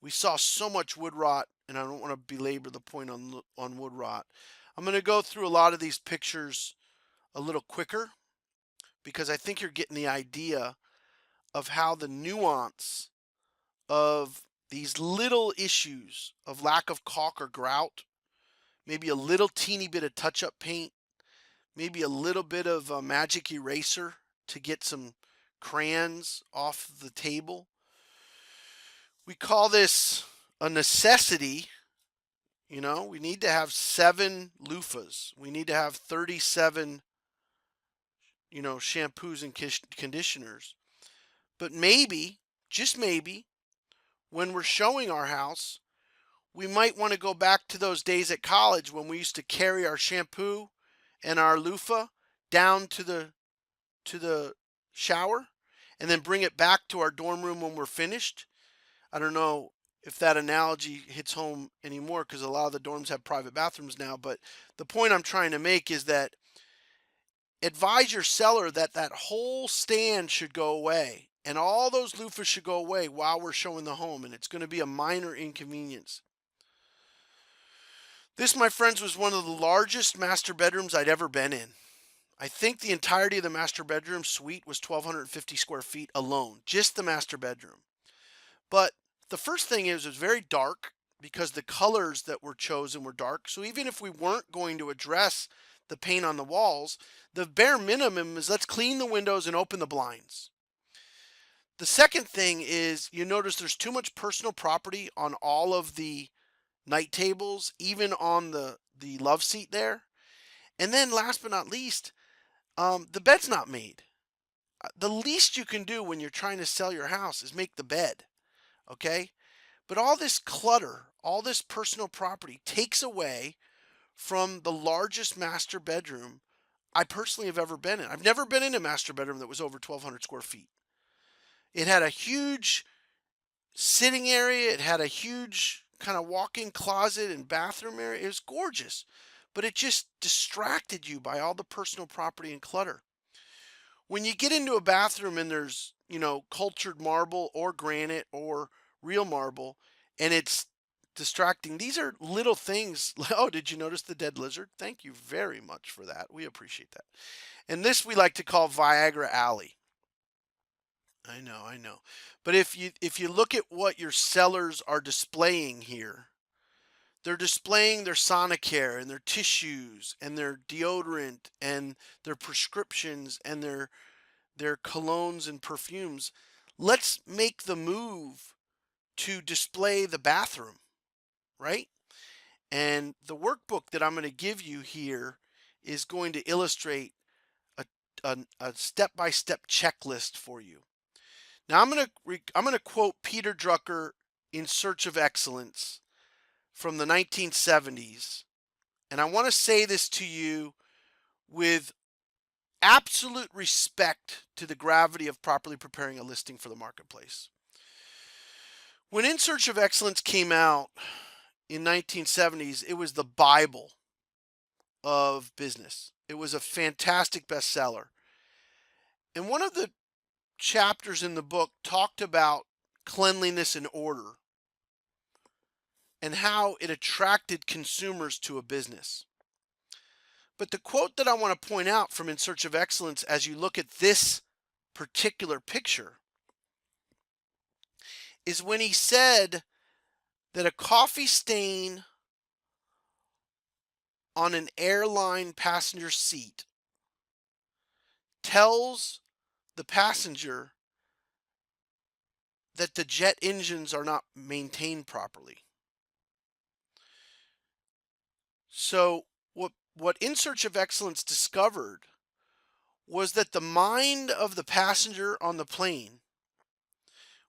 We saw so much wood rot, and I don't want to belabor the point on wood rot. I'm going to go through a lot of these pictures a little quicker because I think you're getting the idea of how the nuance of these little issues of lack of caulk or grout, maybe a little teeny bit of touch up paint, maybe a little bit of a magic eraser to get some crayons off the table. We call this a necessity. You know, we need to have 7 loofahs. We need to have 37, shampoos and conditioners. But maybe, just maybe, when we're showing our house, we might want to go back to those days at college when we used to carry our shampoo and our loofah down to the shower and then bring it back to our dorm room when we're finished. I don't know if that analogy hits home anymore because a lot of the dorms have private bathrooms now, but the point I'm trying to make is that advise your seller that that whole stand should go away and all those loofahs should go away while we're showing the home, and it's going to be a minor inconvenience. This, my friends, was one of the largest master bedrooms I'd ever been in. I think the entirety of the master bedroom suite was 1,250 square feet alone, just the master bedroom. But the first thing is, it was very dark because the colors that were chosen were dark. So even if we weren't going to address the paint on the walls, the bare minimum is let's clean the windows and open the blinds. The second thing is you notice there's too much personal property on all of the night tables, even on the love seat there. And then last but not least, the bed's not made. The least you can do when you're trying to sell your house is make the bed, okay? But all this clutter, all this personal property takes away from the largest master bedroom I personally have ever been in. I've never been in a master bedroom that was over 1,200 square feet. It had a huge sitting area. It had a huge kind of walk-in closet and bathroom area. It was gorgeous, but it just distracted you by all the personal property and clutter. When you get into a bathroom and there's, cultured marble or granite or real marble, and it's distracting, these are little things. Oh, did you notice the dead lizard? Thank you very much for that. We appreciate that. And this we like to call Viagra Alley. I know, I know. But if you look at what your sellers are displaying here, they're displaying their Sonicare and their tissues and their deodorant and their prescriptions and their colognes and perfumes. Let's make the move to display the bathroom, right? And the workbook that I'm going to give you here is going to illustrate a step-by-step checklist for you. Now I'm going to quote Peter Drucker in Search of Excellence from the 1970s. And I want to say this to you with absolute respect to the gravity of properly preparing a listing for the marketplace. When In Search of Excellence came out in 1970s, it was the Bible of business. It was a fantastic bestseller. And one of the chapters in the book talked about cleanliness and order and how it attracted consumers to a business. But the quote that I want to point out from In Search of Excellence as you look at this particular picture is when he said that a coffee stain on an airline passenger seat tells the passenger that the jet engines are not maintained properly. So what In Search of Excellence discovered was that the mind of the passenger on the plane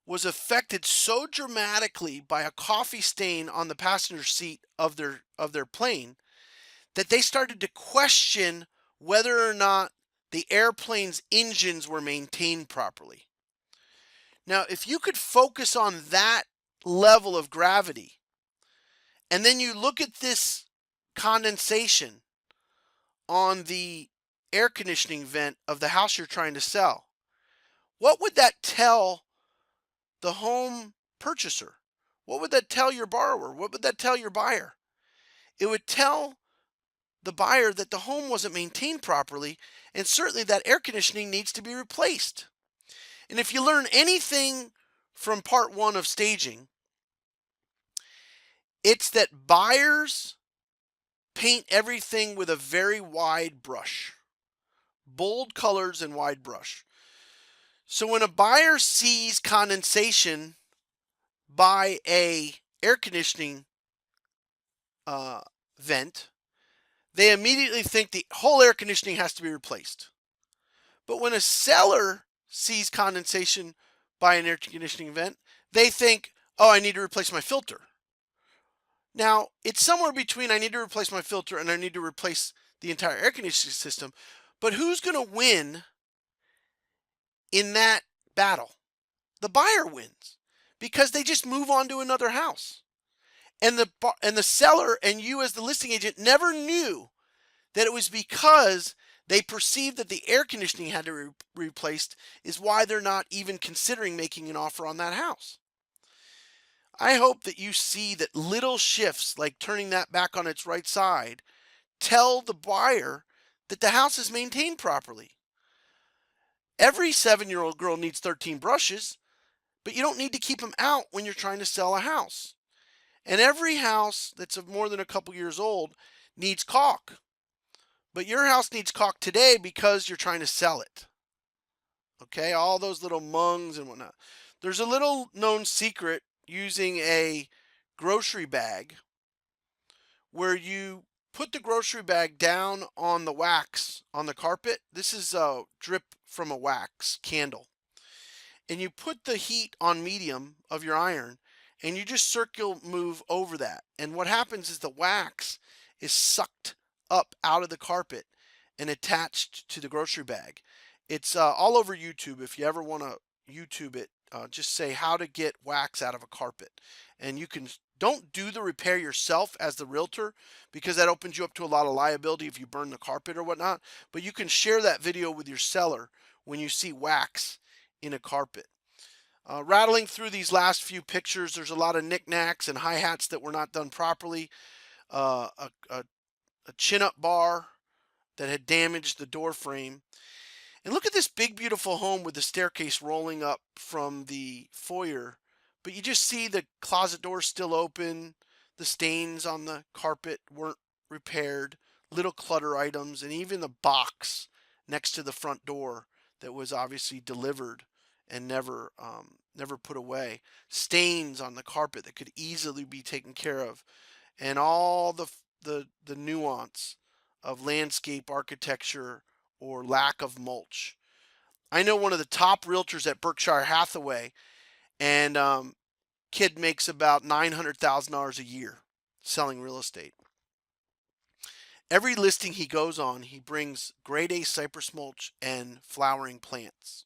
was affected so dramatically by a coffee stain on the passenger seat of their plane that they started to question whether or not the airplane's engines were maintained properly. Now, if you could focus on that level of gravity, and then you look at this condensation on the air conditioning vent of the house you're trying to sell, what would that tell the home purchaser? What would that tell your borrower? What would that tell your buyer? It would tell the buyer that the home wasn't maintained properly, and certainly that air conditioning needs to be replaced. And if you learn anything from part one of staging, it's that buyers paint everything with a very wide brush, bold colors and wide brush. So when a buyer sees condensation by a air conditioning vent, they immediately think the whole air conditioning has to be replaced. But when a seller sees condensation by an air conditioning vent, they think, oh, I need to replace my filter. Now, it's somewhere between I need to replace my filter and I need to replace the entire air conditioning system. But who's going to win in that battle? The buyer wins because they just move on to another house. And the seller and you as the listing agent never knew that it was because they perceived that the air conditioning had to be replaced is why they're not even considering making an offer on that house. I hope that you see that little shifts like turning that back on its right side tell the buyer that the house is maintained properly. Every 7-year-old girl needs 13 brushes, but you don't need to keep them out when you're trying to sell a house. And every house that's of more than a couple years old needs caulk. But your house needs caulk today because you're trying to sell it. Okay, all those little mungs and whatnot. There's a little known secret using a grocery bag where you put the grocery bag down on the wax on the carpet. This is a drip from a wax candle. And you put the heat on medium of your iron and you just circle move over that. And what happens is the wax is sucked up out of the carpet and attached to the grocery bag. It's all over YouTube. If you ever want to YouTube it, just say how to get wax out of a carpet. And you can don't do the repair yourself as the realtor because that opens you up to a lot of liability if you burn the carpet or whatnot. But you can share that video with your seller when you see wax in a carpet. Rattling through these last few pictures, there's a lot of knickknacks and hi-hats that were not done properly. A chin-up bar that had damaged the door frame. And look at this big, beautiful home with the staircase rolling up from the foyer. But you just see the closet door still open. The stains on the carpet weren't repaired. Little clutter items, and even the box next to the front door that was obviously delivered and never put away. Stains on the carpet that could easily be taken care of, and all the nuance of landscape architecture or lack of mulch. I know one of the top realtors at Berkshire Hathaway, and kid makes about $900,000 a year selling real estate. Every listing he goes on, he brings grade A cypress mulch and flowering plants.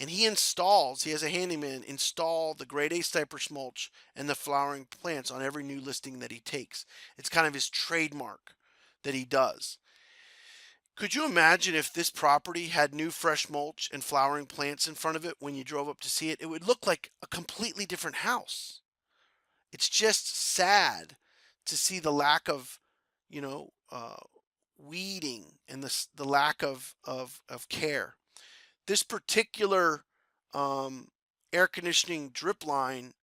And he has a handyman install the grade A cypress mulch and the flowering plants on every new listing that he takes. It's kind of his trademark that he does. Could you imagine if this property had new fresh mulch and flowering plants in front of it when you drove up to see it? It would look like a completely different house. It's just sad to see the lack of, you know, weeding and the lack of care. This particular air conditioning drip line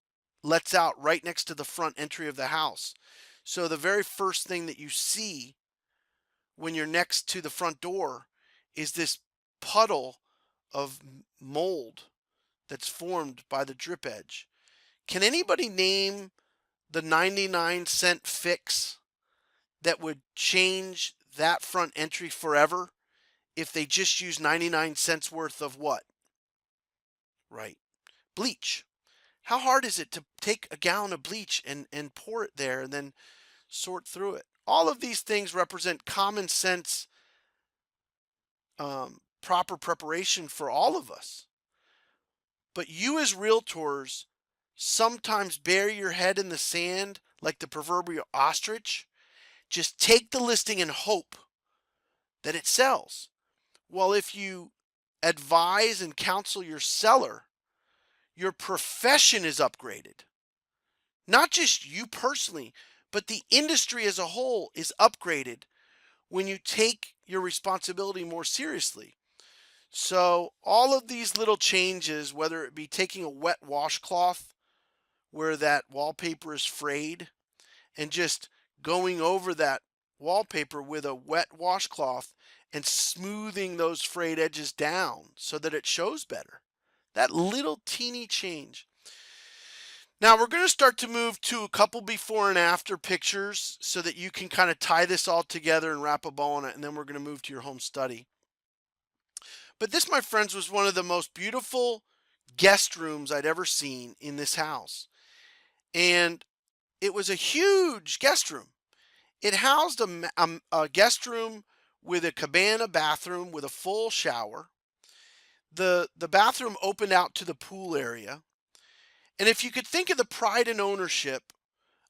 lets out right next to the front entry of the house. So the very first thing that you see when you're next to the front door is this puddle of mold that's formed by the drip edge. Can anybody name the 99-cent fix that would change that front entry forever if they just use 99 cents worth of what? Right. bleach. How hard is it to take a gallon of bleach and pour it there and then sort through it? All of these things represent common sense, proper preparation for all of us. But you as realtors sometimes bury your head in the sand like the proverbial ostrich. Just take the listing and hope that it sells. Well, if you advise and counsel your seller, your profession is upgraded. Not just you personally, but the industry as a whole is upgraded when you take your responsibility more seriously. So, all of these little changes, whether it be taking a wet washcloth where that wallpaper is frayed and just going over that wallpaper with a wet washcloth and smoothing those frayed edges down so that it shows better. That little teeny change. Now we're going to start to move to a couple before and after pictures so that you can kind of tie this all together and wrap a bow on it, and then we're going to move to your home study. But this, my friends, was one of the most beautiful guest rooms I'd ever seen in this house. And it was a huge guest room. It housed a guest room with a cabana bathroom with a full shower. The bathroom opened out to the pool area. And if you could think of the pride and ownership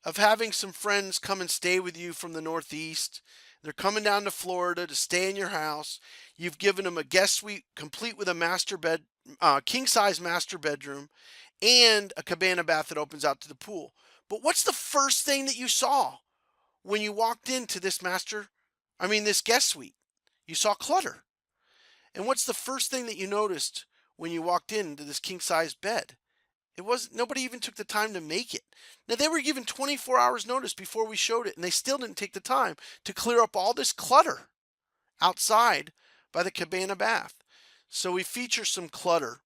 of having some friends come and stay with you from the Northeast, they're coming down to Florida to stay in your house. You've given them a guest suite complete with a master bed, king size master bedroom, and a cabana bath that opens out to the pool. But what's the first thing that you saw when you walked into this guest suite? You saw clutter. And what's the first thing that you noticed when you walked into this king size bed? It was nobody even took the time to make it. Now they were given 24 hours notice before we showed it, and they still didn't take the time to clear up all this clutter outside by the cabana bath. So we feature some clutter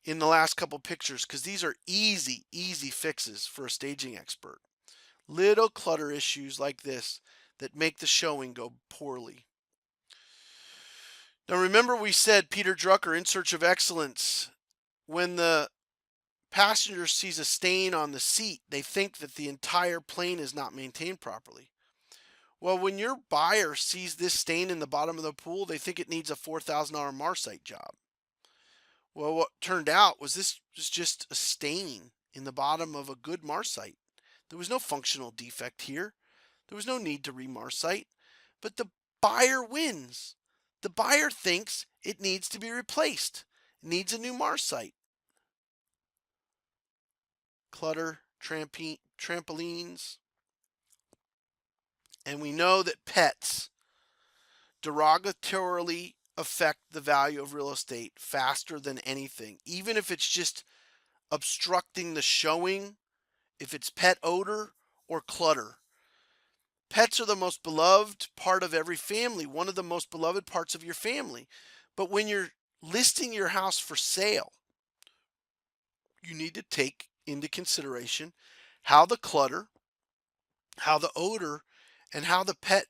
in the last couple pictures because these are easy fixes for a staging expert. Little clutter issues like this that make the showing go poorly. Now remember we said Peter Drucker, In Search of Excellence. When the passenger sees a stain on the seat, they think that the entire plane is not maintained properly. Well, when your buyer sees this stain in the bottom of the pool, they think it needs a $4,000 Marsite job. Well, what turned out was this was just a stain in the bottom of a good Marsite. There was no functional defect here. There was no need to re-Marsite, but the buyer wins. The buyer thinks it needs to be replaced. It needs a new Marsite. Clutter, trampolines. And we know that pets derogatorily affect the value of real estate faster than anything, even if it's just obstructing the showing, if it's pet odor or clutter. Pets are the most beloved part of every family, one of the most beloved parts of your family. But when you're listing your house for sale, you need to take into consideration how the clutter, how the odor, and how the pet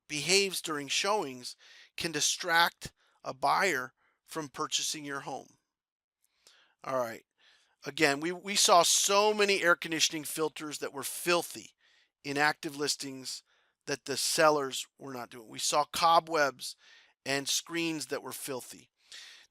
behaves during showings can distract a buyer from purchasing your home. All right. Again, we saw so many air conditioning filters that were filthy in active listings that the sellers were not doing. We saw cobwebs and screens that were filthy.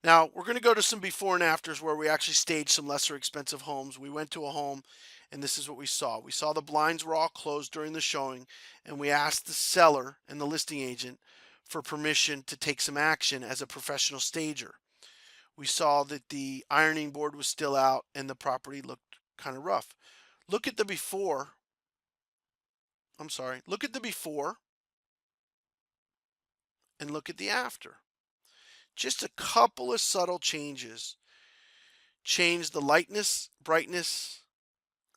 Now, we're going to go to some before and afters where we actually staged some lesser expensive homes. We went to a home, and this is what we saw. We saw the blinds were all closed during the showing, and we asked the seller and the listing agent for permission to take some action as a professional stager. We saw that the ironing board was still out and the property looked kind of rough. Look at the before. Look at the before and look at the after. Just a couple of subtle changes change the lightness, brightness,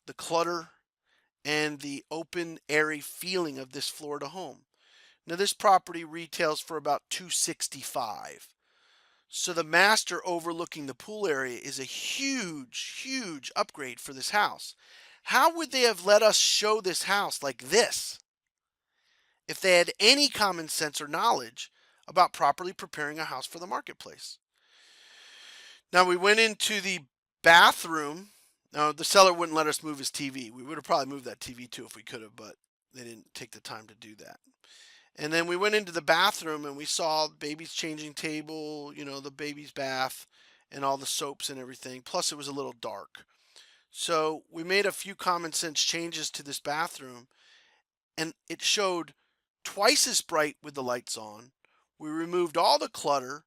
the clutter, and the open, airy feeling of this Florida home. Now this property retails for about $265. So the master overlooking the pool area is a huge upgrade for this house. How would they have let us show this house like this if they had any common sense or knowledge about properly preparing a house for the marketplace? Now we went into the bathroom, now the seller wouldn't let us move his TV. We would have probably moved that TV too if we could have, but they didn't take the time to do that. And then we went into the bathroom and we saw baby's changing table, the baby's bath and all the soaps and everything. Plus it was a little dark. So we made a few common sense changes to this bathroom, and it showed twice as bright with the lights on. We removed all the clutter,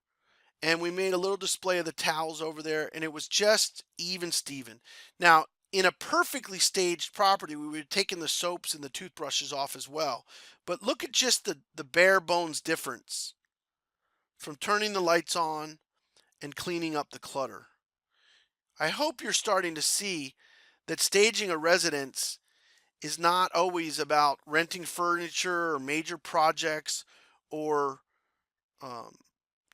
and we made a little display of the towels over there, and it was just even Steven. Now, in a perfectly staged property, we would have taken the soaps and the toothbrushes off as well. But look at just the bare bones difference from turning the lights on and cleaning up the clutter. I hope you're starting to see that staging a residence is not always about renting furniture or major projects or um,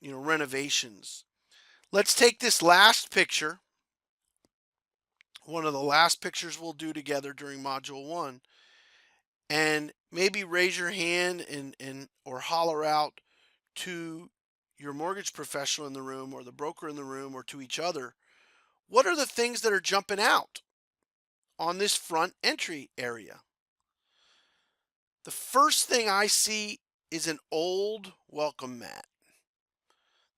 renovations. Let's take this last picture, one of the last pictures we'll do together during module 1, and maybe raise your hand and or holler out to your mortgage professional in the room or the broker in the room or to each other. What are the things that are jumping out on this front entry area? The first thing I see is an old welcome mat.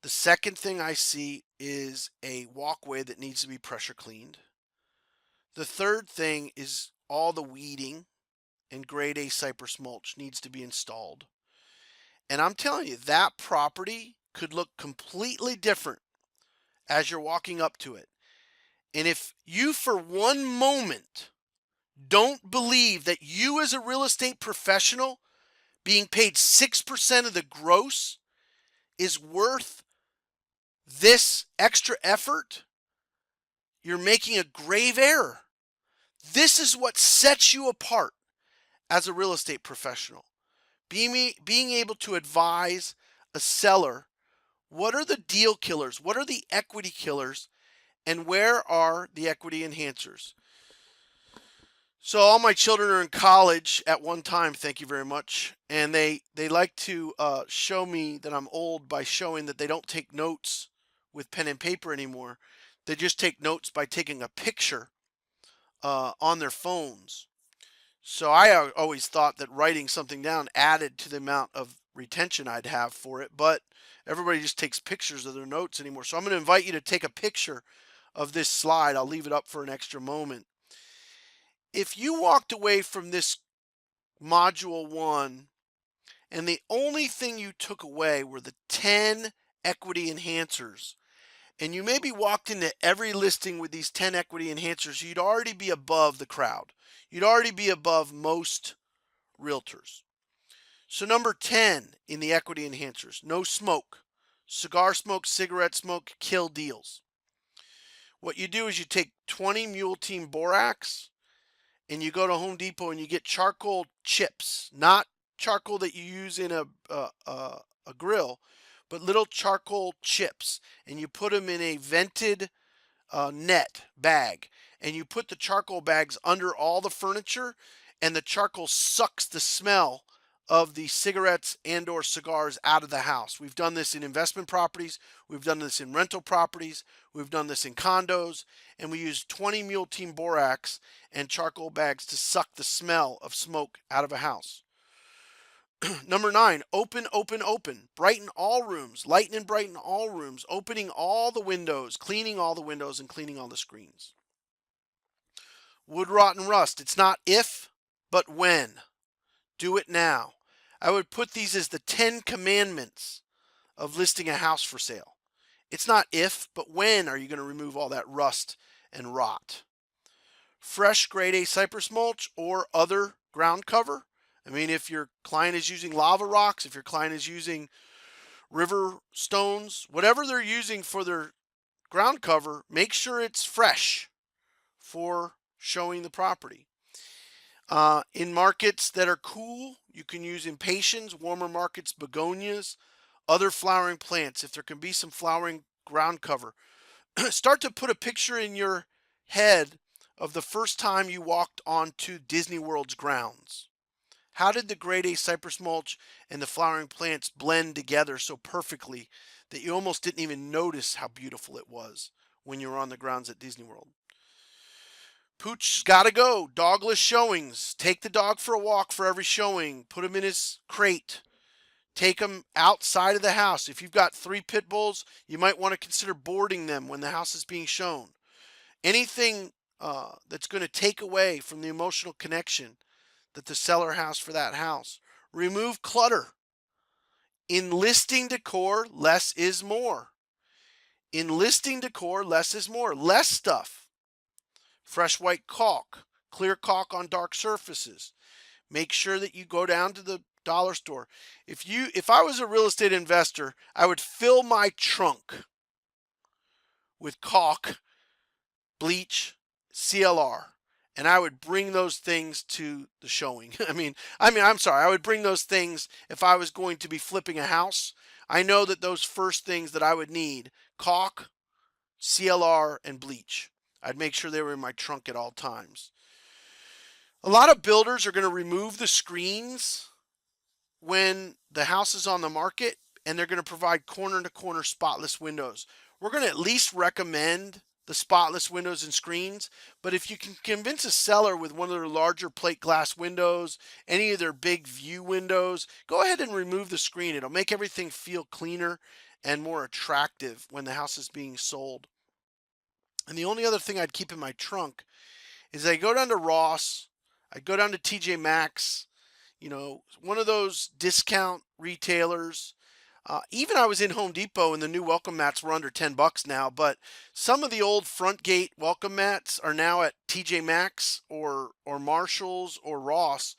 The second thing I see is a walkway that needs to be pressure cleaned. The third thing is all the weeding and grade A cypress mulch needs to be installed. And I'm telling you, that property could look completely different as you're walking up to it. And if you for one moment don't believe that you as a real estate professional being paid 6% of the gross is worth this extra effort, you're making a grave error. This is what sets you apart as a real estate professional. Being able to advise a seller, what are the deal killers? What are the equity killers? And where are the equity enhancers? So all my children are in college at one time, thank you very much. And they like to show me that I'm old by showing that they don't take notes with pen and paper anymore. They just take notes by taking a picture on their phones. So I always thought that writing something down added to the amount of retention I'd have for it, but everybody just takes pictures of their notes anymore. So I'm going to invite you to take a picture of this slide. I'll leave it up for an extra moment. If you walked away from this module 1 and the only thing you took away were the 10 equity enhancers, and you maybe walked into every listing with these 10 equity enhancers, you'd already be above the crowd. You'd already be above most realtors. So number 10 in the equity enhancers, no smoke. Cigar smoke, cigarette smoke, kill deals. What you do is you take 20 Mule Team Borax and you go to Home Depot and you get charcoal chips, not charcoal that you use in a grill, but little charcoal chips, and you put them in a vented net bag, and you put the charcoal bags under all the furniture, and the charcoal sucks the smell of the cigarettes and or cigars out of the house. We've done this in investment properties, we've done this in rental properties, we've done this in condos, and we use 20 Mule Team Borax and charcoal bags to suck the smell of smoke out of a house. Number 9, open, open, open. Brighten all rooms, lighten and brighten all rooms, opening all the windows, cleaning all the windows, and cleaning all the screens. Wood rot and rust. It's not if, but when. Do it now. I would put these as the 10 commandments of listing a house for sale. It's not if, but when are you going to remove all that rust and rot? Fresh grade A cypress mulch or other ground cover. I mean, if your client is using lava rocks, if your client is using river stones, whatever they're using for their ground cover, make sure it's fresh for showing the property. In markets that are cool, you can use impatiens, warmer markets, begonias, other flowering plants. If there can be some flowering ground cover, start to put a picture in your head of the first time you walked onto Disney World's grounds. How did the grade A cypress mulch and the flowering plants blend together so perfectly that you almost didn't even notice how beautiful it was when you're on the grounds at Disney World. Pooch's got to go. Dogless showings. Take the dog for a walk for every showing. Put him in his crate. Take them outside of the house. If you've got 3 pit bulls, you might want to consider boarding them when the house is being shown. Anything that's going to take away from the emotional connection that the seller has for that house. Remove clutter. In listing decor, less is more. In listing decor, less is more. Less stuff. Fresh white caulk, clear caulk on dark surfaces. Make sure that you go down to the dollar store. If I was a real estate investor, I would fill my trunk with caulk, bleach, CLR, and I would bring those things to the showing. I'm sorry. I would bring those things if I was going to be flipping a house. I know that those first things that I would need, caulk, CLR, and bleach. I'd make sure they were in my trunk at all times. A lot of builders are going to remove the screens when the house is on the market, and they're going to provide corner-to-corner spotless windows. We're going to at least recommend the spotless windows and screens, but if you can convince a seller with one of their larger plate glass windows, any of their big view windows, go ahead and remove the screen. It'll make everything feel cleaner and more attractive when the house is being sold. And the only other thing I'd keep in my trunk is I go down to Ross, I go down to TJ Maxx, one of those discount retailers. Even I was in Home Depot and the new welcome mats were under $10 now, but some of the old front gate welcome mats are now at TJ Maxx or Marshalls or Ross,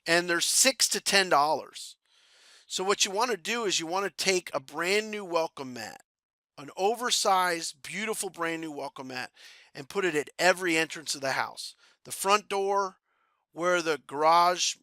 and they're $6 to $10. So what you want to do is you want to take a brand new welcome mat, an oversized, beautiful brand new welcome mat, and put it at every entrance of the house. The front door, where the garage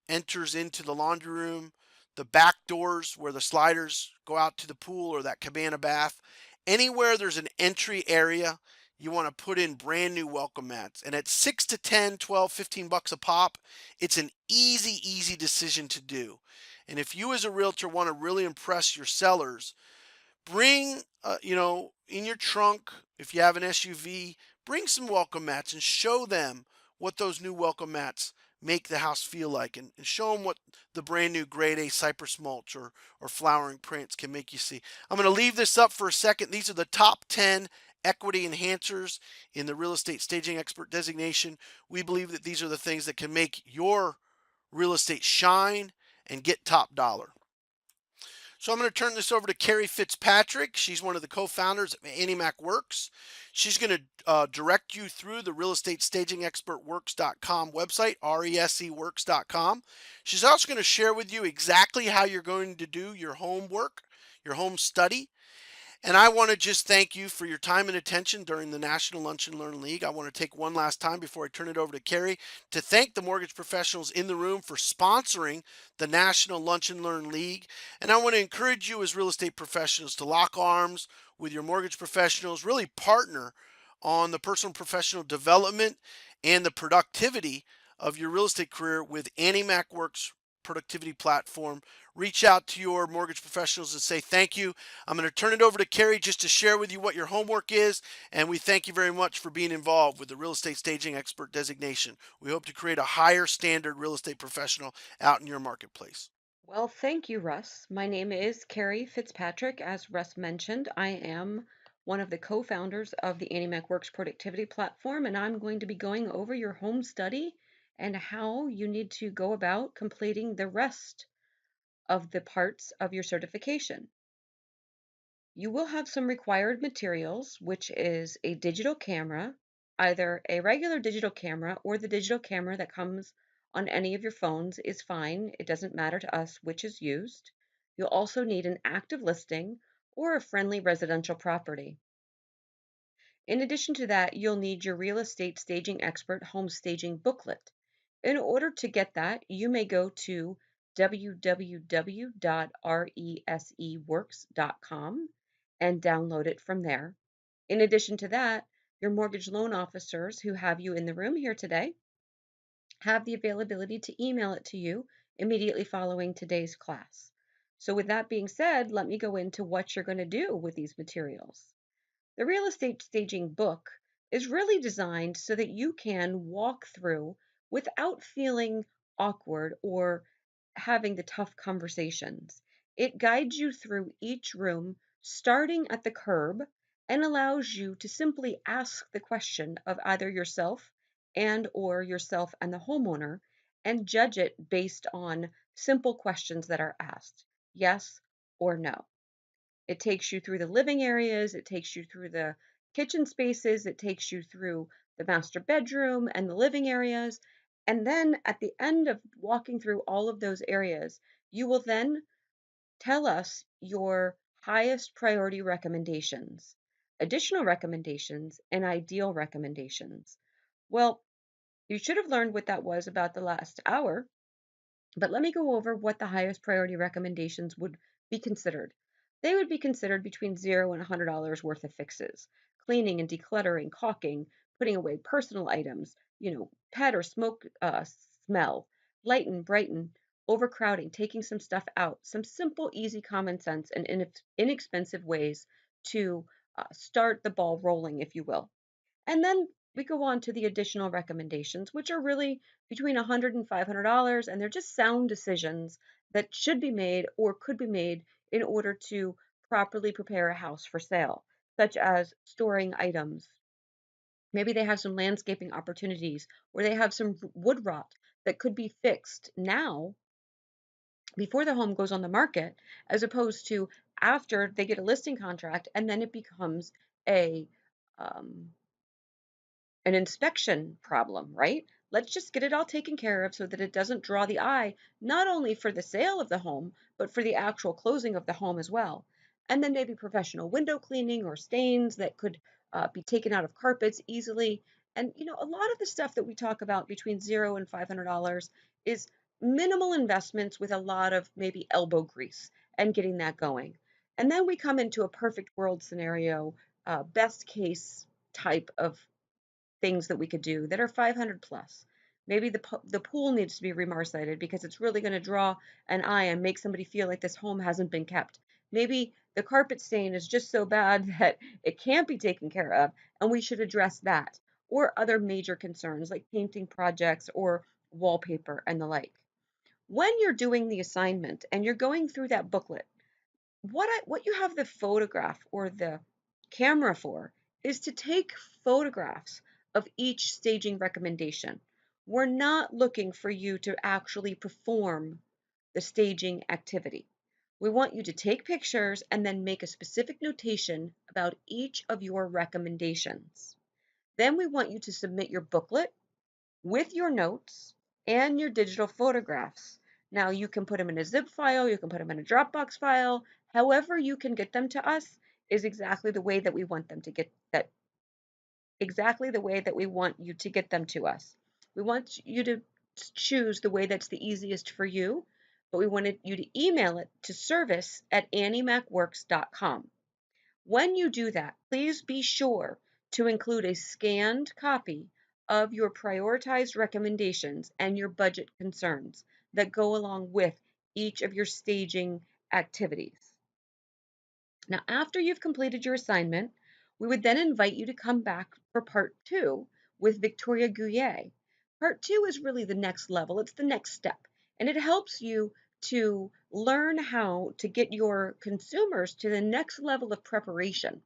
enters into the laundry room, the back doors where the sliders go out to the pool or that cabana bath. Anywhere there's an entry area, you want to put in brand new welcome mats. And at 6 to 10, 12, $15 a pop, it's an easy decision to do. And if you as a realtor want to really impress your sellers, bring, in your trunk, if you have an SUV, bring some welcome mats and show them what those new welcome mats make the house feel like, and show them what the brand new grade A cypress mulch or flowering prints can make you see. I'm going to leave this up for a second. These are the top 10 equity enhancers in the real estate staging expert designation. We believe that these are the things that can make your real estate shine and get top dollar. So I'm going to turn this over to Carrie Fitzpatrick. She's one of the co-founders of AnnieMac Works. She's going to direct you through the real estate staging expert works.com website, reseworks.com. She's also going to share with you exactly how you're going to do your homework, your home study. And I want to just thank you for your time and attention during the National Lunch and Learn League. I want to take one last time before I turn it over to Carrie to thank the mortgage professionals in the room for sponsoring the National Lunch and Learn League. And I want to encourage you as real estate professionals to lock arms with your mortgage professionals, really partner on the personal and professional development and the productivity of your real estate career with AnnieMac Works productivity platform. Reach out to your mortgage professionals and say thank you. I'm going to turn it over to Carrie just to share with you what your homework is, and we thank you very much for being involved with the real estate staging expert designation. We hope to create a higher standard real estate professional out in your marketplace. Well, thank you, Russ. My name is Carrie Fitzpatrick. As Russ mentioned, I am one of the co-founders of the AnnieMac Works Productivity Platform, and I'm going to be going over your home study and how you need to go about completing the rest of the parts of your certification. You will have some required materials, which is a digital camera, either a regular digital camera or the digital camera that comes on any of your phones is fine. It doesn't matter to us which is used. You'll also need an active listing or a friendly residential property. In addition to that, you'll need your real estate staging expert home staging booklet. In order to get that, you may go to www.reseworks.com and download it from there. In addition to that, your mortgage loan officers who have you in the room here today have the availability to email it to you immediately following today's class. So with that being said, let me go into what you're going to do with these materials. The real estate staging book is really designed so that you can walk through without feeling awkward or having the tough conversations. It guides you through each room, starting at the curb, and allows you to simply ask the question of either yourself and the homeowner and judge it based on simple questions that are asked, yes or no. It takes you through the living areas, it takes you through the kitchen spaces, it takes you through the master bedroom and the living areas. And then at the end of walking through all of those areas, you will then tell us your highest priority recommendations, additional recommendations, and ideal recommendations. Well, you should have learned what that was about the last hour, but let me go over what the highest priority recommendations would be considered. They would be considered between $0 and $100 worth of fixes, cleaning and decluttering, caulking, putting away personal items, pet or smoke smell, lighten, brighten, overcrowding, taking some stuff out, some simple, easy, common sense, and inexpensive ways to start the ball rolling, if you will. And then we go on to the additional recommendations, which are really between $100 and $500, and they're just sound decisions that should be made or could be made in order to properly prepare a house for sale, such as storing items. Maybe they have some landscaping opportunities, or they have some wood rot that could be fixed now before the home goes on the market, as opposed to after they get a listing contract and then it becomes a um, an inspection problem, right? Let's just get it all taken care of so that it doesn't draw the eye, not only for the sale of the home, but for the actual closing of the home as well. And then maybe professional window cleaning or stains that could be taken out of carpets easily. And a lot of the stuff that we talk about between $0 and $500 is minimal investments with a lot of maybe elbow grease and getting that going. And then we come into a perfect world scenario, best case type of things that we could do that are 500 plus. Maybe the pool needs to be remarcited because it's really going to draw an eye and make somebody feel like this home hasn't been kept. Maybe the carpet stain is just so bad that it can't be taken care of, and we should address that, or other major concerns like painting projects or wallpaper and the like. When you're doing the assignment and you're going through that booklet, what you have the photograph or the camera for is to take photographs of each staging recommendation. We're not looking for you to actually perform the staging activity. We want you to take pictures and then make a specific notation about each of your recommendations. Then we want you to submit your booklet with your notes and your digital photographs. Now, you can put them in a zip file, you can put them in a Dropbox file. However you can get them to us is exactly the way that we want them to get that exactly the way that we want you to get them to us. We want you to choose the way that's the easiest for you, but we wanted you to email it to service@anniemacworks.com. When you do that, please be sure to include a scanned copy of your prioritized recommendations and your budget concerns that go along with each of your staging activities. Now, after you've completed your assignment, we would then invite you to come back for part two with Victoria Gouillet. Part two is really the next level, it's the next step, and it helps you to learn how to get your consumers to the next level of preparation.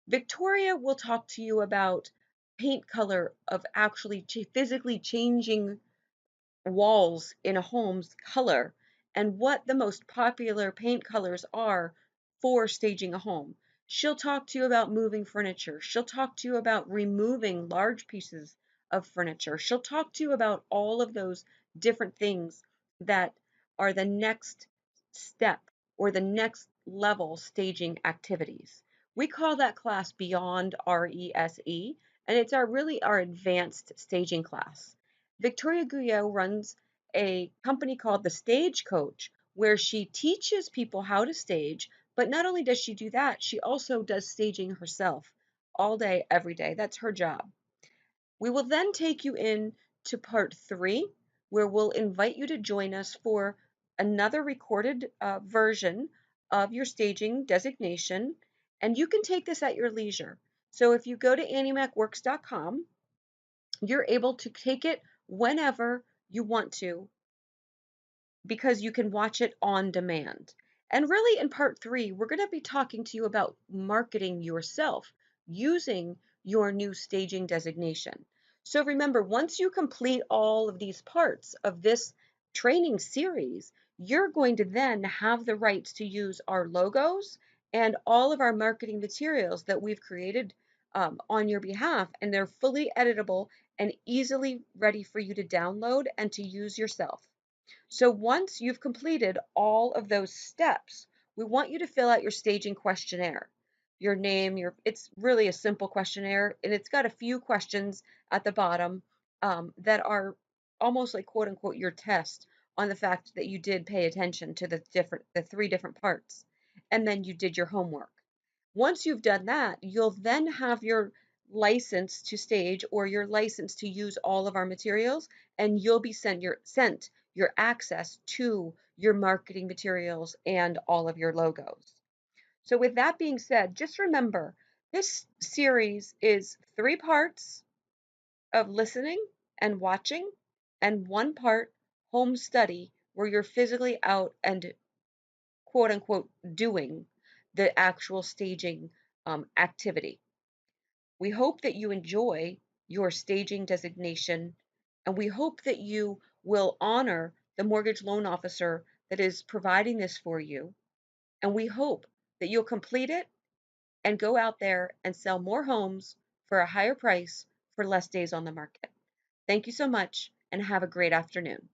Victoria will talk to you about paint color, of actually physically changing walls in a home's color and what the most popular paint colors are for staging a home. She'll talk to you about moving furniture. She'll talk to you about removing large pieces of furniture. She'll talk to you about all of those different things that are the next step or the next level staging activities. We call that class Beyond RESE, and it's our advanced staging class. Victoria Guyot runs a company called The Stagecoach, where she teaches people how to stage. But not only does she do that, she also does staging herself all day, every day. That's her job. We will then take you in to part three, where we'll invite you to join us for another recorded version of your staging designation. And you can take this at your leisure. So if you go to AnnieMacWorks.com, you're able to take it whenever you want to because you can watch it on demand. And really, in part three, we're going to be talking to you about marketing yourself using your new staging designation. So remember, once you complete all of these parts of this training series, you're going to then have the rights to use our logos and all of our marketing materials that we've created on your behalf. And they're fully editable and easily ready for you to download and to use yourself. So once you've completed all of those steps, we want you to fill out your staging questionnaire. Your name, it's really a simple questionnaire, and it's got a few questions at the bottom that are almost like quote unquote your test on the fact that you did pay attention to the three different parts, and then you did your homework. Once you've done that, you'll then have your license to stage or your license to use all of our materials, and you'll be sent your access to your marketing materials and all of your logos. So with that being said, just remember this series is 3 parts of listening and watching and 1 part home study where you're physically out and quote unquote doing the actual staging activity. We hope that you enjoy your staging designation, and we hope that you will honor the mortgage loan officer that is providing this for you. And we hope that you'll complete it and go out there and sell more homes for a higher price for less days on the market. Thank you so much and have a great afternoon.